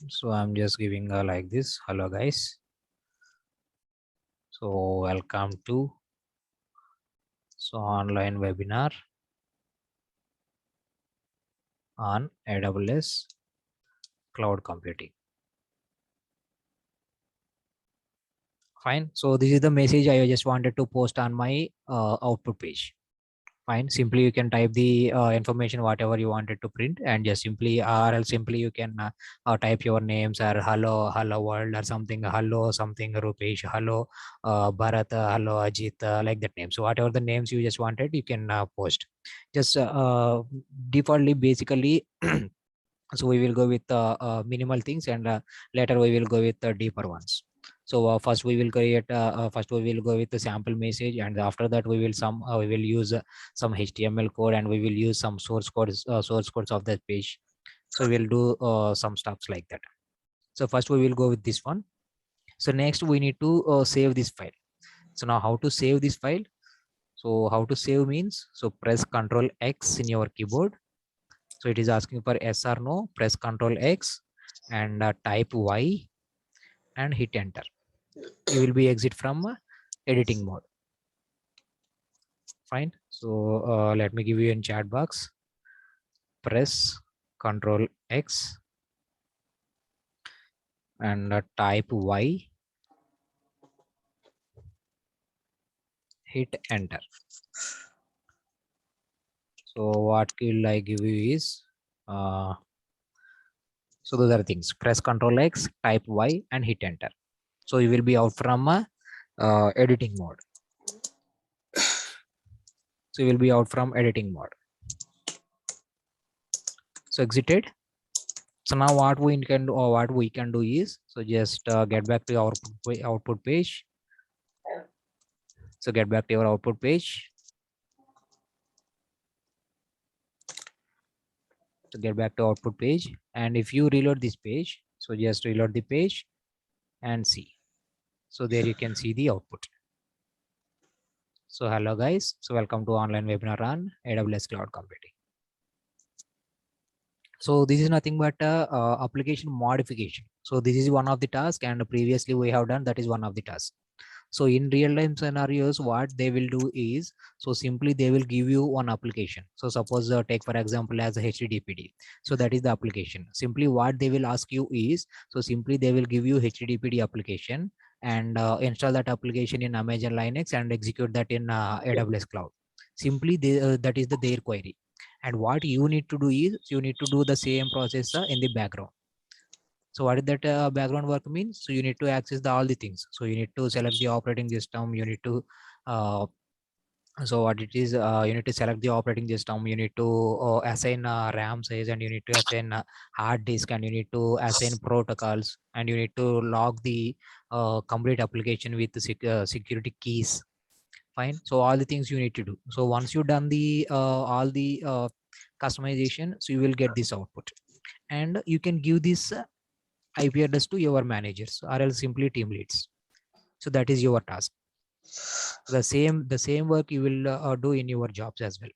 So I'm just giving like this, hello guys. So welcome to online webinar on AWS cloud computing. Fine. So this is the message I just wanted to post on my output page. Fine. Simply you can type the information whatever you wanted to print and just simply or else simply you can type your names or hello world or something, hello something Rupesh, hello Bharat, hello Ajit, like that name. So whatever the names you just wanted you can post. Just defaultly basically so we will go with minimal things and later we will go with deeper ones. So first we will create first we will go with the sample message and after that we will use some HTML code and we will use some source codes of that page. So we'll do some stuffs like that. So first we will go with this one. So next we need to save this file. So now how to save this file? So how to save means, so press Ctrl X in your keyboard. So it is asking for yes or no, press Ctrl X and type Y and hit enter. You will be exit from editing mode. Fine. So let me give you in chat box. Press Ctrl X and type Y. Hit enter. So what will I give you is so those are things. Press Ctrl X, type Y and hit enter. So you will be out from editing mode. So you will be out from editing mode. So exited. So now what we can do or what we can do is, so just get back to our output page. So get back to your output page. So get back to output page. And if you reload this page, so just reload the page and see. So there you can see the output. So hello guys. So welcome to online webinar on AWS cloud computing. So this is nothing but application modification. So this is one of the tasks and previously we have done that is one of the tasks. So in real time scenarios, what they will do is, so simply they will give you one application. So suppose take for example as a HTTPD. So that is the application. Simply what they will ask you is, so simply they will give you HTTPD application and install that application in Amazon Linux and execute that in AWS cloud. Simply that is their query. And what you need to do is you need to do the same process in the background. So what is that background work means? So you need to access all the things. So you need to select the operating system. You need to So what it is, you need to select the operating system, you need to assign RAM size, and you need to assign hard disk, and you need to assign protocols, and you need to log the complete application with the security keys. Fine. So all the things you need to do. So once you've done the all the customization, so you will get this output, and you can give this IP address to your managers or else simply team leads. So that is your task. The same work you will do in your jobs as well.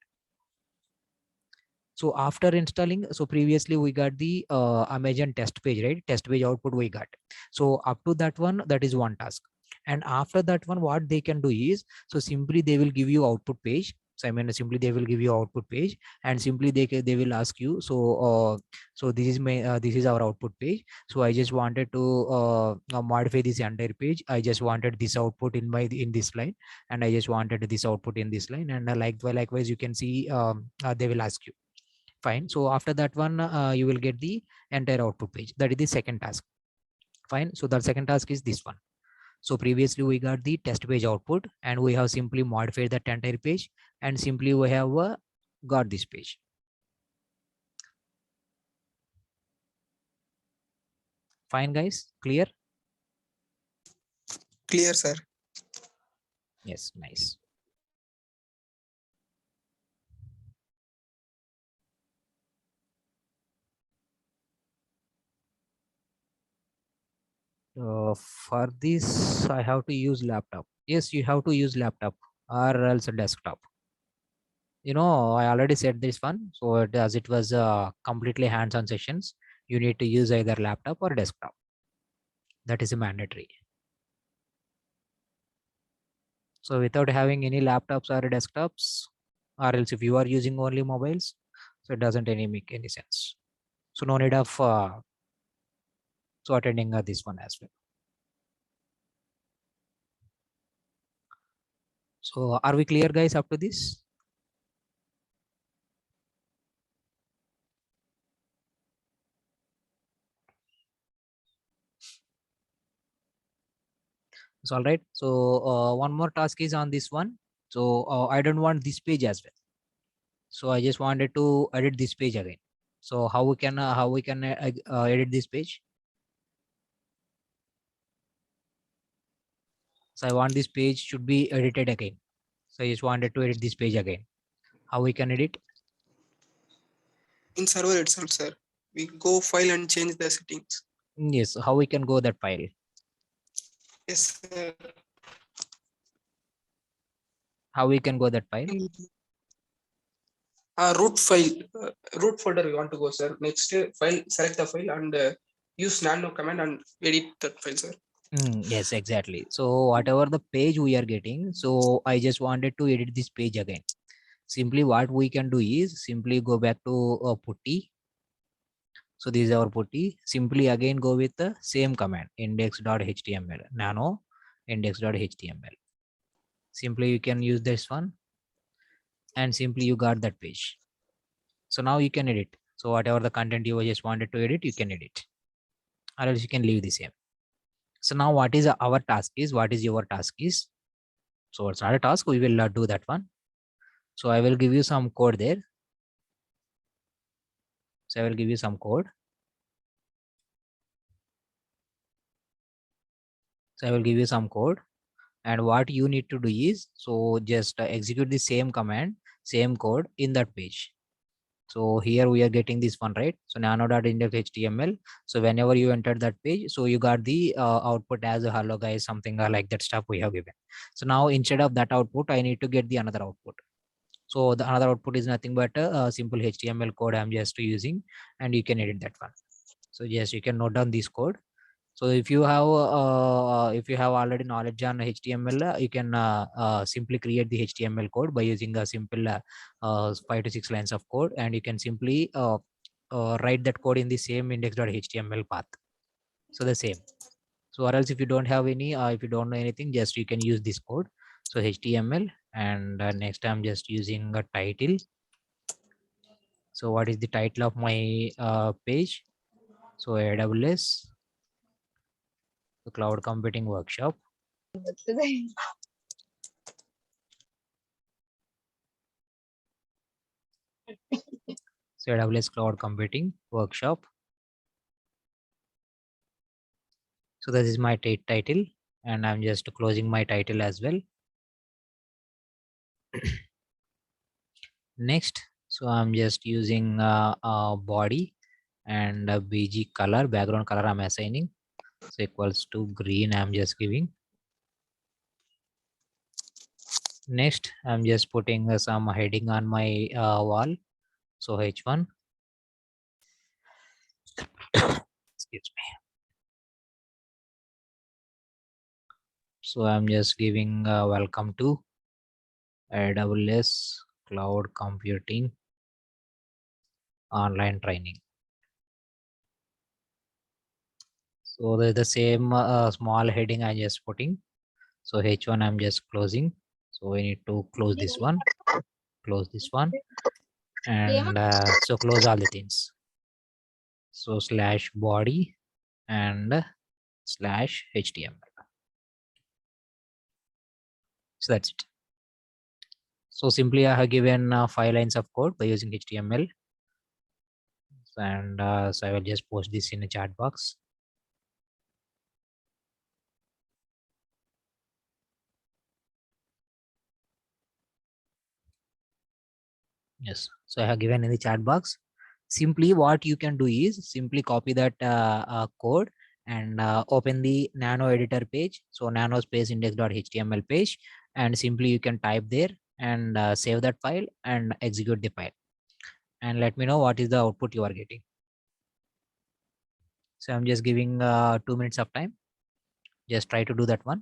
So after installing, so previously we got the Amazon test page, right? Test page output we got. So up to that one, that is one task. And after that one, what they can do is, so simply they will give you output page. So I mean, simply they will give you output page, and simply they will ask you. So this is this is our output page. So I just wanted to modify this entire page. I just wanted this output in this line, and I just wanted this output in this line. And likewise, you can see they will ask you. Fine. So after that one, you will get the entire output page. That is the second task. Fine. So the second task is this one. So previously we got the test page output, and we have simply modified that entire page, and simply we have got this page. Fine, guys. Clear? Clear, sir. Yes. Nice. For this, I have to use laptop. Yes, you have to use laptop or else a desktop. You know, I already said this one. So as it was completely hands-on sessions, you need to use either laptop or desktop. That is a mandatory. So without having any laptops or desktops, or else if you are using only mobiles, so it doesn't make any sense. So no need of so attending this one as well. So are we clear, guys, up to this? It's all right. So one more task is on this one. So I don't want this page as well. So I just wanted to edit this page again. So how we can edit this page? So I want this page should be edited again. So I just wanted to edit this page again. How we can edit? In server itself, sir. We go file and change the settings. Yes. How we can go that file? Yes, sir. How we can go that file? Root file, root folder we want to go, sir. Next file, select the file and use nano command and edit that file, sir. Yes, exactly. So whatever the page we are getting, so I just wanted to edit this page again. Simply what we can do is simply go back to putty. So this is our putty. Simply again go with the same command, index.html, nano index.html. Simply you can use this one, and simply you got that page. So now you can edit. So whatever the content you just wanted to edit, you can edit, or else you can leave the same. So now what is our task is, what is your task is? So it's not a task, we will do that one. So I will give you some code there. So I will give you some code. So I will give you some code, and what you need to do is, so just execute the same command, same code in that page. So here we are getting this one, right? So nano.index.html. So whenever you enter that page, so you got the output as a hello guys, something like that stuff we have given. So now instead of that output, I need to get the another output. So the another output is nothing but a simple HTML code I'm just using, and you can edit that one. So yes, you can note down this code. So if you have already knowledge on HTML, you can simply create the HTML code by using a simple 5 to 6 lines of code, and you can simply write that code in the same index.html path. So the same. So or else if you don't have any, if you don't know anything, just you can use this code. So HTML, and next I'm just using a title. So what is the title of my page? So AWS, the cloud computing workshop. So AWS Cloud Computing Workshop. So this is my title, and I'm just closing my title as well. Next, so I'm just using body and BG color, background color I'm assigning. So equals to green, I'm just giving. Next, I'm just putting some heading on my wall. So H1. Excuse me. So I'm just giving welcome to AWS Cloud Computing online training. So there's the same small heading I just putting. So H1 I'm just closing. So we need to close this one, close this one, and so close all the things. So slash body and slash HTML. So that's it. So simply I have given 5 lines of code by using HTML. And so I will just post this in the chat box. Yes, so I have given in the chat box. Simply what you can do is simply copy that code and open the nano editor page. So nano space index.html page, and simply you can type there and save that file and execute the file. And let me know what is the output you are getting. So I'm just giving 2 minutes of time. Just try to do that one.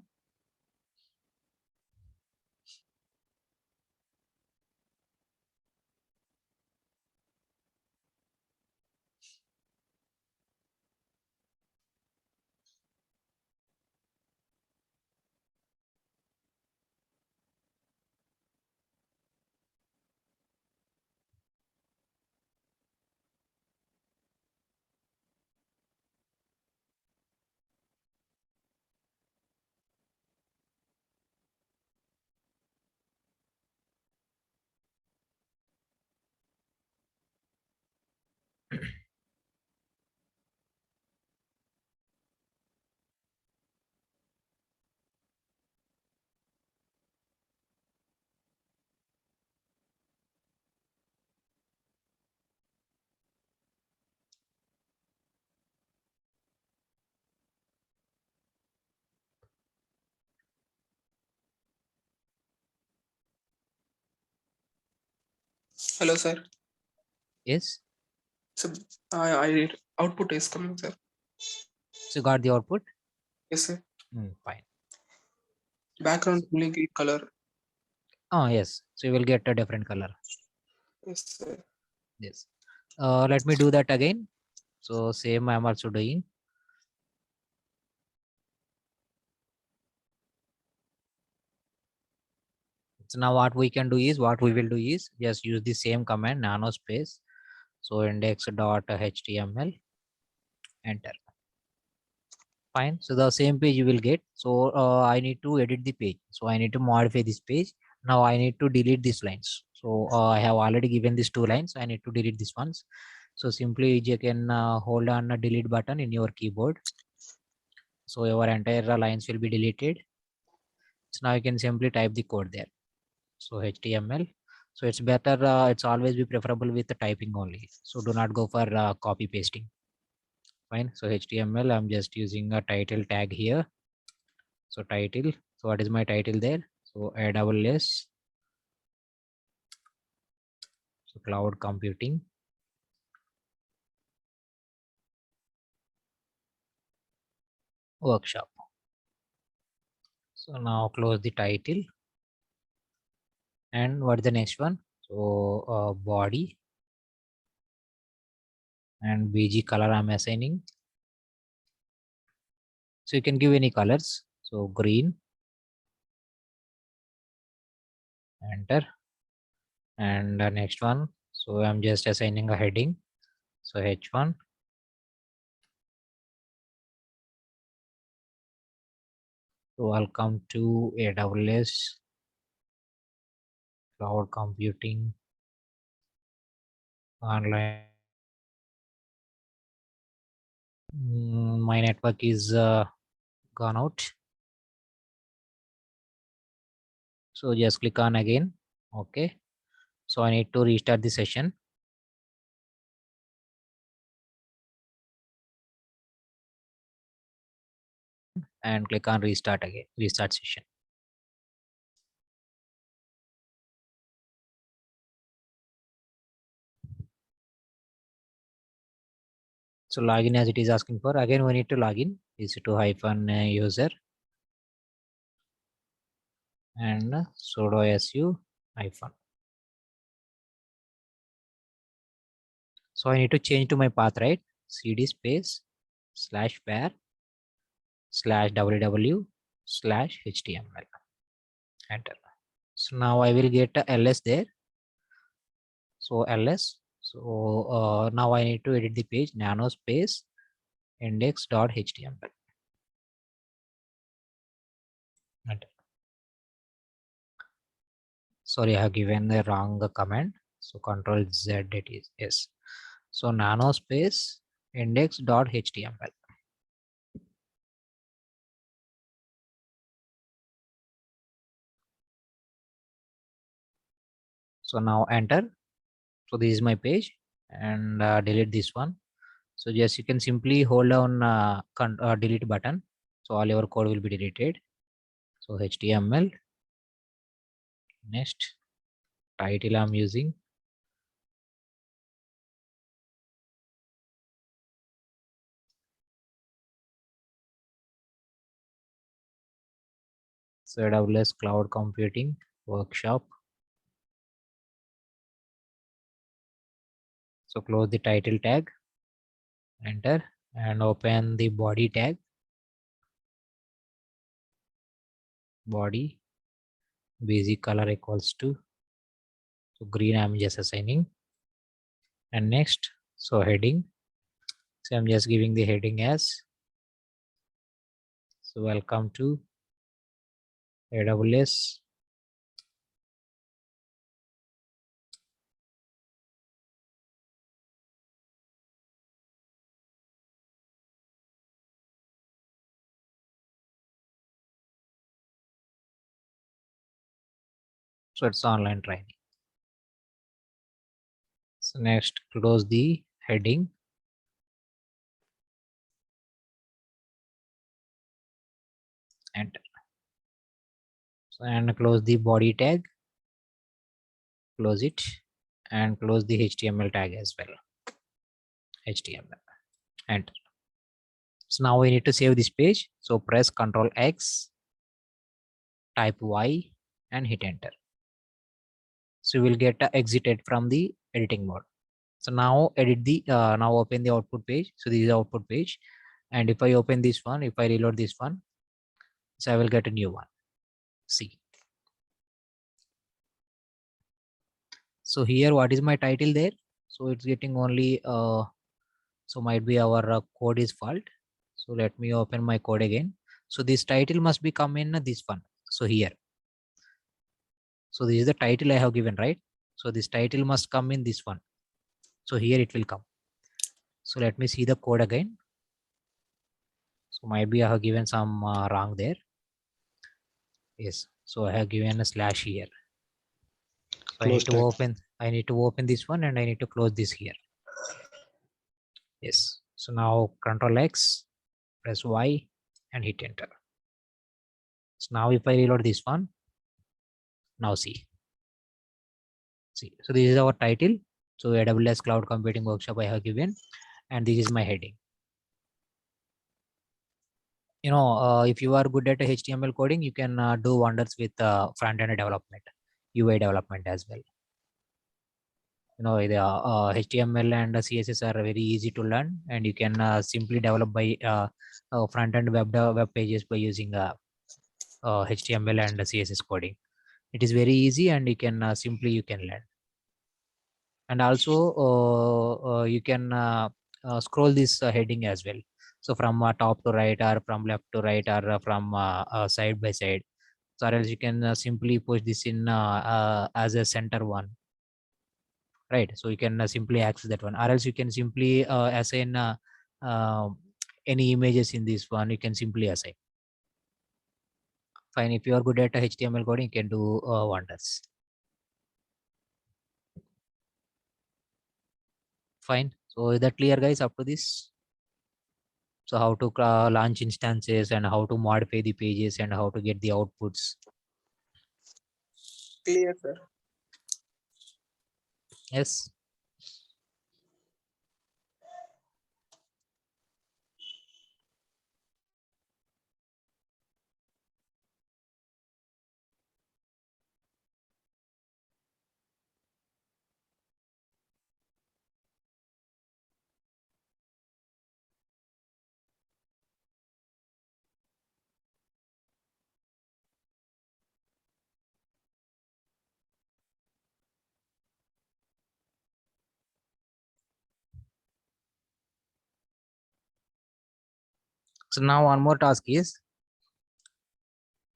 Hello, sir. Yes. So I output is coming, sir. So got the output. Yes, sir. Fine. Background fully green color. Oh yes. So you will get a different color. Yes, sir. Yes. Let me do that again. So same I'm also doing. So now what we can do is, what we will do is just use the same command nano space. So index.html, enter. Fine. So the same page you will get. So I need to edit the page. So I need to modify this page. Now I need to delete these lines. So I have already given these 2 lines. I need to delete these ones. So simply you can hold on a delete button in your keyboard. So your entire lines will be deleted. So now you can simply type the code there. So HTML. So it's better, it's always be preferable with the typing only. So do not go for copy pasting. Fine. So HTML, I'm just using a title tag here. So title. So what is my title there? So AWS. So cloud computing. Workshop. So now close the title. And what is the next one? So body and BG color I'm assigning. So you can give any colors. So green, enter. And the next one. So I'm just assigning a heading. So H1. So welcome to AWS Cloud Computing online. My network is gone out. So just click on again. Okay. So I need to restart the session. And click on restart again, restart session. So login as it is asking for. Again, we need to log in. EC2 user and sudo su hyphen. So I need to change to my path, right? cd space /var /ww/html. Enter. So now I will get a ls there. So ls. So now I need to edit the page nano space index.html. Enter. Sorry, I have given the wrong command. So Control Z it is yes. So nano space index.html. So now enter. So this is my page and delete this one. So just you can simply hold down delete button. So all your code will be deleted. So HTML. Next title I'm using. So AWS Cloud Computing Workshop. So close the title tag, enter, and open the body tag. Body basic color equals to, so green I'm just assigning. And next, so heading. So I'm just giving the heading as, so welcome to AWS. So it's online training. So next, close the heading. Enter. So, and close the body tag. Close it and close the HTML tag as well. HTML. Enter. So now we need to save this page. So press Ctrl X, type Y, and hit enter. So you will get exited from the editing mode. So now edit the now open the output page. So this is the output page, and if I open this one, if I reload this one, so I will get a new one. See. So here, what is my title there? So it's getting only so might be our code is fault. So let me open my code again. So this title must be come in this one. So here. So this is the title I have given, right? So this title must come in this one. So here it will come. So let me see the code again. So might be I have given some wrong there. Yes. So I have given a slash here. So I need to open this one and I need to close this here. Yes. So now Control X, press Y and hit enter. So now if I reload this one, now see. So this is our title. So AWS Cloud Computing Workshop I have given, and this is my heading. You know, if you are good at HTML coding, you can do wonders with front-end development, UI development as well. You know, the HTML and CSS are very easy to learn, and you can simply develop by front-end web pages by using HTML and CSS coding. It is very easy, and you can simply you can learn. And also you can scroll this heading as well. So from top to right, or from left to right, or from side by side. So else you can simply push this in as a center one. right? So you can simply access that one, or else you can simply assign any images in this one. You can simply assign. Fine. If you are good at HTML coding, you can do wonders. Fine. So is that clear, guys, up to this? So how to launch instances and how to modify the pages and how to get the outputs. Clear, sir. Yes. So now one more task is,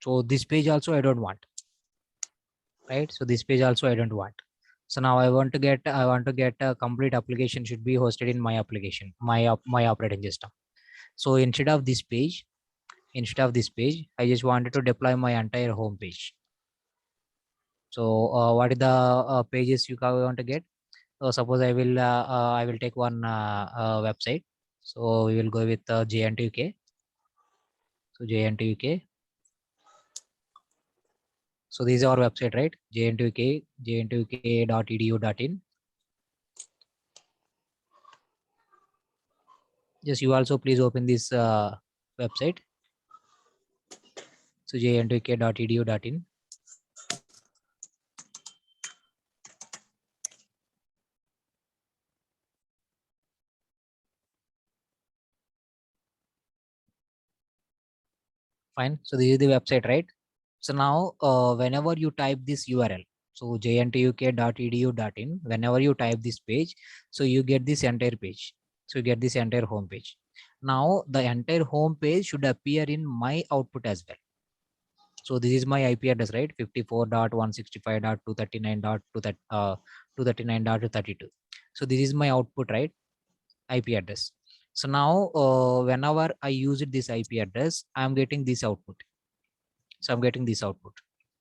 so this page also I don't want, right? So this page also I don't want. So now I want to get a complete application should be hosted in my application, my operating system. So instead of this page, I just wanted to deploy my entire home page. So what are the pages you want to get? So suppose I will take one website. So we will go with JNTUK. So JNTUK. So this is our website, right? JNTUK, jntuk.edu.in. Just you also please open this website. So jntuk.edu.in. Fine. So this is the website, right? So now whenever you type this URL, so jntuk.edu.in, whenever you type this page, so you get this entire page. So you get this entire home page. Now the entire home page should appear in my output as well. So this is my IP address, right? 54.165.239.239.32. So this is my output, right? IP address. So now whenever I use this IP address, I'm getting this output. So I'm getting this output.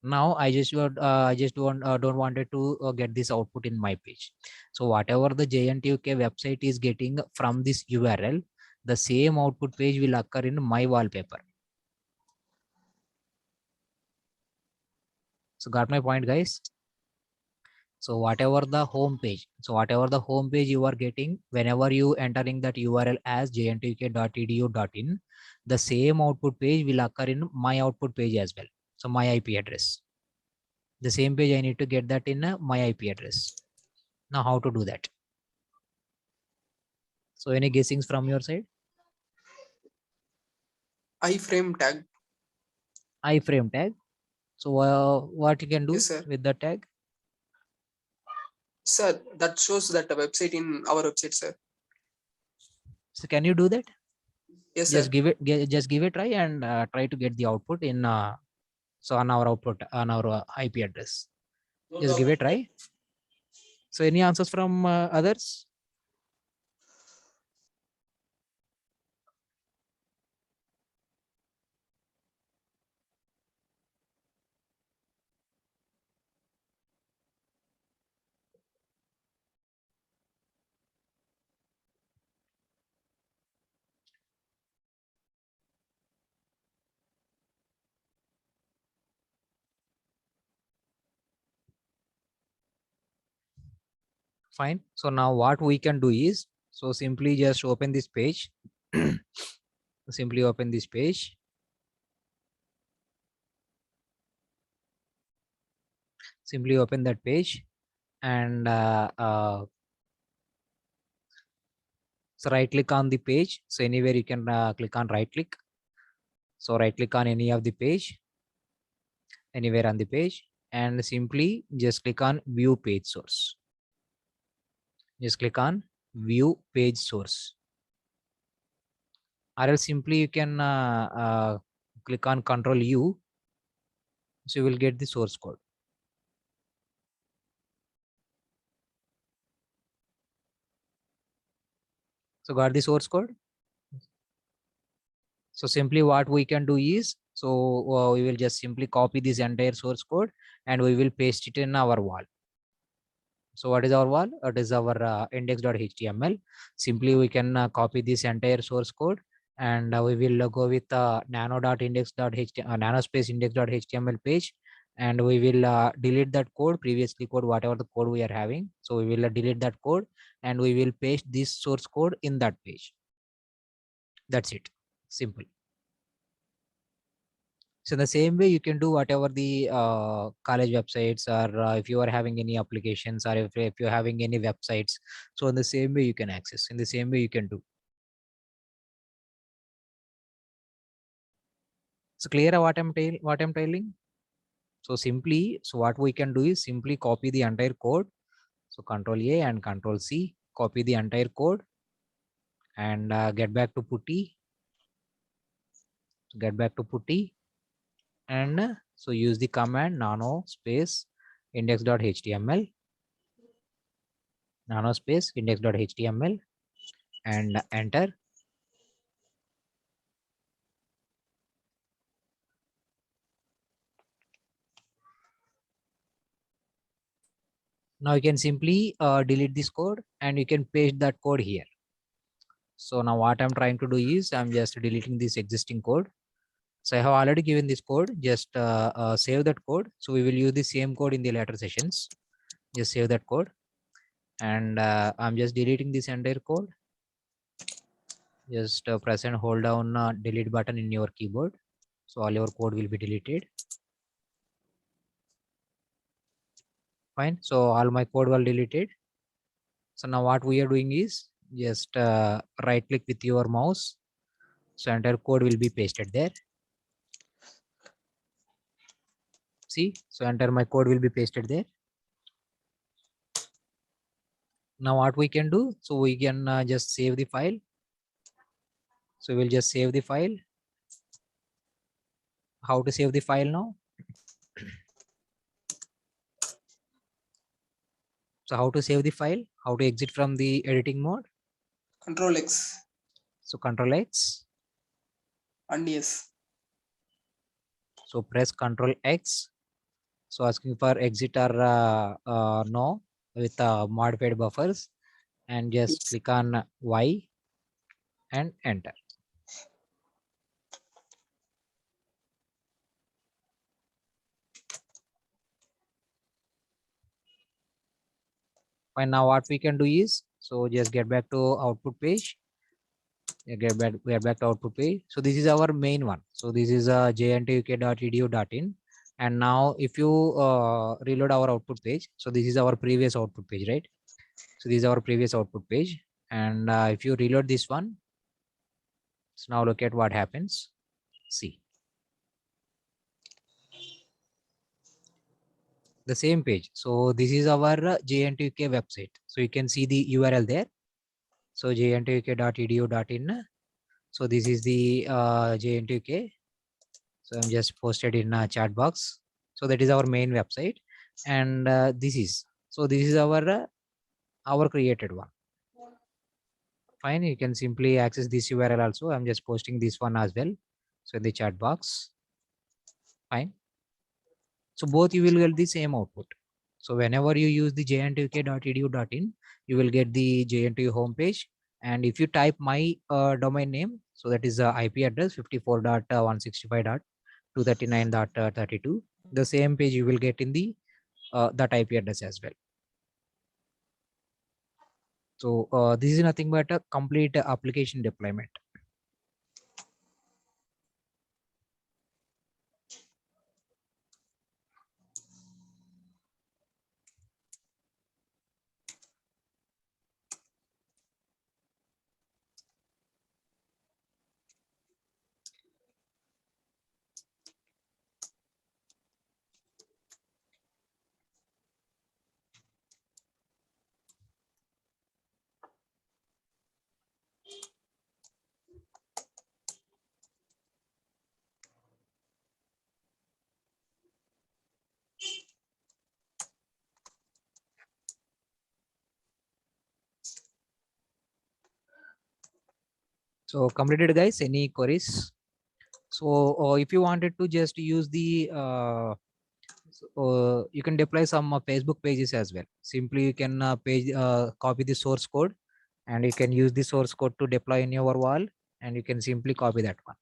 Now I just don't wanted to get this output in my page. So whatever the JNTUK website is getting from this URL, the same output page will occur in my wallpaper. So got my point, guys? So whatever the home page you are getting, whenever you entering that URL as jntuk.edu.in, the same output page will occur in my output page as well. So my IP address, the same page I need to get that in my IP address. Now how to do that? So any guessings from your side? iframe tag. Iframe tag. So what you can do Yes, sir. with the tag? Sir, that shows that the website in our website, sir. So can you do that? Yes, Just sir. just give it try and try to get the output in so on our output on our IP address. Just give it a try. So any answers from others? Fine. So now what we can do is, so simply just open this page. Simply open this page. Simply open that page and so right click on the page. So anywhere you can click on right click. So right click on any of the page, anywhere on the page, and simply just click on view page source. Just click on view page source. Or else simply you can click on Control U. So you will get the source code. So got the source code. So simply what we can do is, so we will just simply copy this entire source code and we will paste it in our wall. So what is our wall? It is our index.html. Simply we can copy this entire source code and we will go with nano.index.html, nanospace index.html page, and we will delete that code, previously code, whatever the code we are having. So we will delete that code and we will paste this source code in that page. That's it. Simple. So in the same way, you can do whatever the college websites, or if you are having any applications, or if you're having any websites. So in the same way you can access, in the same way you can do. So clear what I'm telling? So simply, so what we can do is simply copy the entire code. So Control A and Control C, copy the entire code and get back to putty. Get back to putty. And so use the command nano space index.html, nano space index.html, and enter. Now you can simply delete this code and you can paste that code here. So now what I'm trying to do is I'm just deleting this existing code. So I have already given this code, just save that code. So we will use the same code in the later sessions. Just save that code. And I'm just deleting this entire code. Just press and hold down delete button in your keyboard. So all your code will be deleted. Fine. So all my code will deleted. So now what we are doing is just right click with your mouse. So entire code will be pasted there. See, so entire my code will be pasted there. Now what we can do, so we can just save the file. So we'll just save the file. How to save the file now? So how to save the file? How to exit from the editing mode? Control X So Control X. and yes. So press Control X. So asking for exit or no with modified buffers, and just Yes. click on Y and enter. Fine. Now what we can do is, so just get back to output page. We are back to output page. So this is our main one. So this is jntuk.edu.in. And now if you reload our output page, so this is our previous output page, right? So this is our previous output page. And if you reload this one, so now look at what happens. See. The same page. So this is our jntuk website. So you can see the URL there. So jntuk.edu.in. So this is the jntuk. So I'm just posted in a chat box. So that is our main website, and this is our created one. Fine, you can simply access this URL also. I'm just posting this one as well. So in the chat box. Fine. So both you will get the same output. So whenever you use the jntuk.edu.in, you will get the JNTU homepage. And if you type my domain name, so that is IP address 54.165.239.32, the same page you will get in the that IP address as well. So this is nothing but a complete application deployment. So completed, guys. Any queries? So if you wanted to just use the you can deploy some Facebook pages as well. Simply you can copy the source code, and you can use the source code to deploy in your wall, and you can simply copy that one.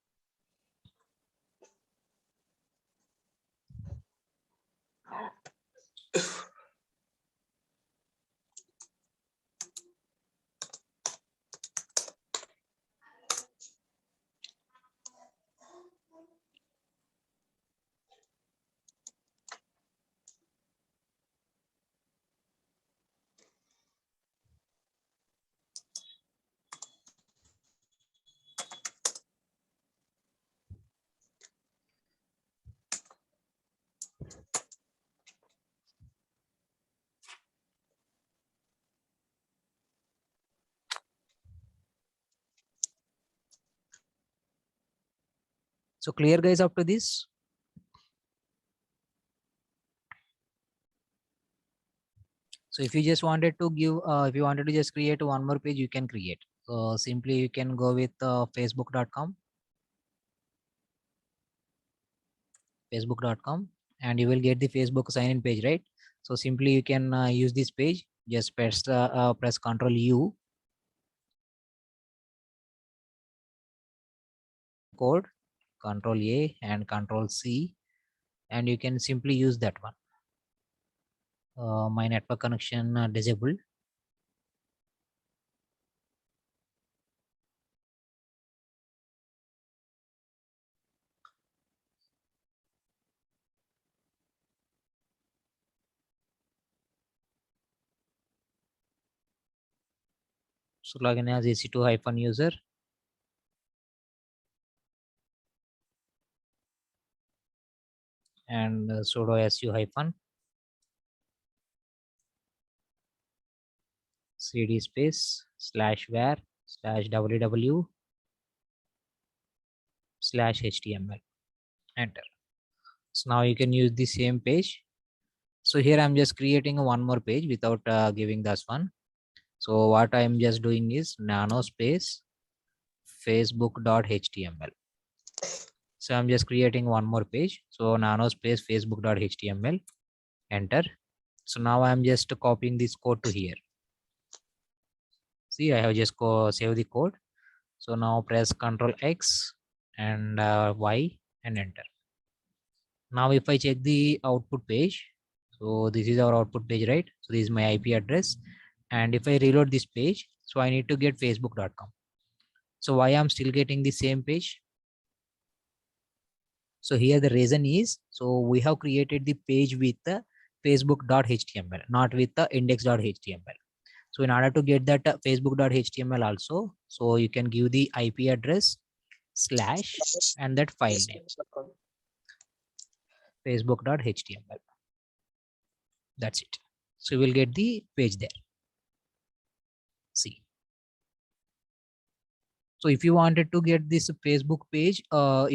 So clear, guys, up to this? So if you just wanted to give, if you wanted to just create one more page, you can create. So simply you can go with facebook.com, and you will get the Facebook sign in page, right? So simply you can use this page, just press Ctrl U, code, Ctrl A and Ctrl C, and you can simply use that one. My network connection disabled. So login as EC2-user. And sudo su hyphen cd space /var /ww /html. Enter. So now you can use the same page. So here I'm just creating one more page without giving this one. So what I'm just doing is nano space facebook.html. So I'm just creating one more page. So nano space facebook.html. Enter. So now I'm just copying this code to here. See, I have just save the code. So now press Ctrl X and Y and enter. Now if I check the output page, so this is our output page, right? So this is my IP address. And if I reload this page, so I need to get facebook.com. So why I'm still getting the same page? So here the reason is, so we have created the page with the facebook.html, not with the index.html. So in order to get that facebook.html also, so you can give the IP address / and that file name, facebook.html. That's it. So you will get the page there. See. So if you wanted to get this Facebook page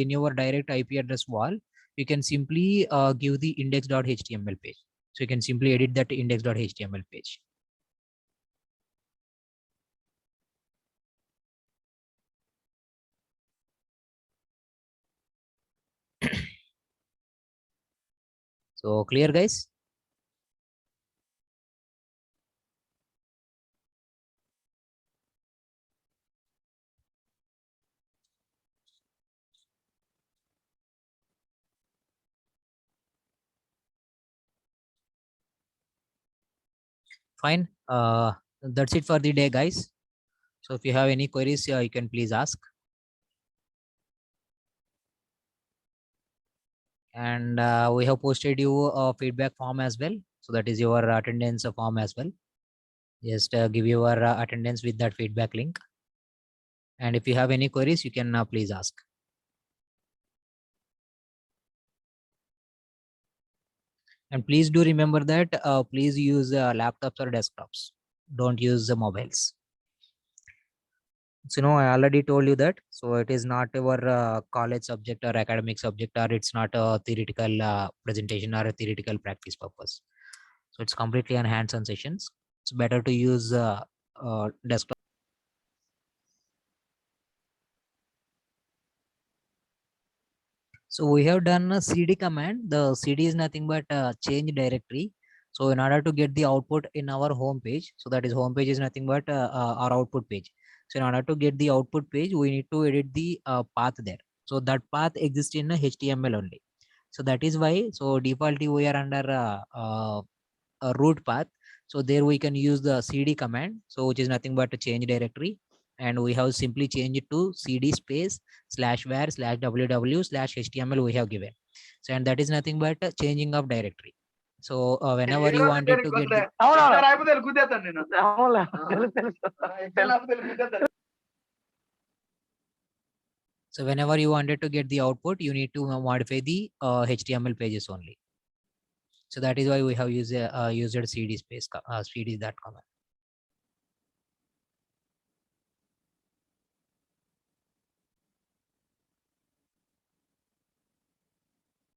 in your direct IP address wall, you can simply give the index.html page. So you can simply edit that index.html page. So clear, guys? Fine. That's it for the day, guys. So if you have any queries, you can please ask. And we have posted you a feedback form as well. So that is your attendance form as well. Just give your attendance with that feedback link. And if you have any queries, you can please ask. And please do remember that please use laptops or desktops. Don't use the mobiles. So, I already told you that. So it is not our college subject or academic subject, or it's not a theoretical presentation or a theoretical practice purpose. So it's completely on hands-on sessions. It's better to use desktop. So we have done a cd command. The cd is nothing but change directory. So in order to get the output in our home page, so that is home page is nothing but our output page. So in order to get the output page, we need to edit the path there. So that path exists in a HTML only. So that is why, so defaultly we are under a root path. So there we can use the cd command, so which is nothing but a change directory, and we have simply changed it to cd space /var /ww/html we have given. So and that is nothing but a changing of directory. So whenever you wanted to get the, so whenever you wanted to get the output, you need to modify the HTML pages only. So that is why we have used cd space cd that command.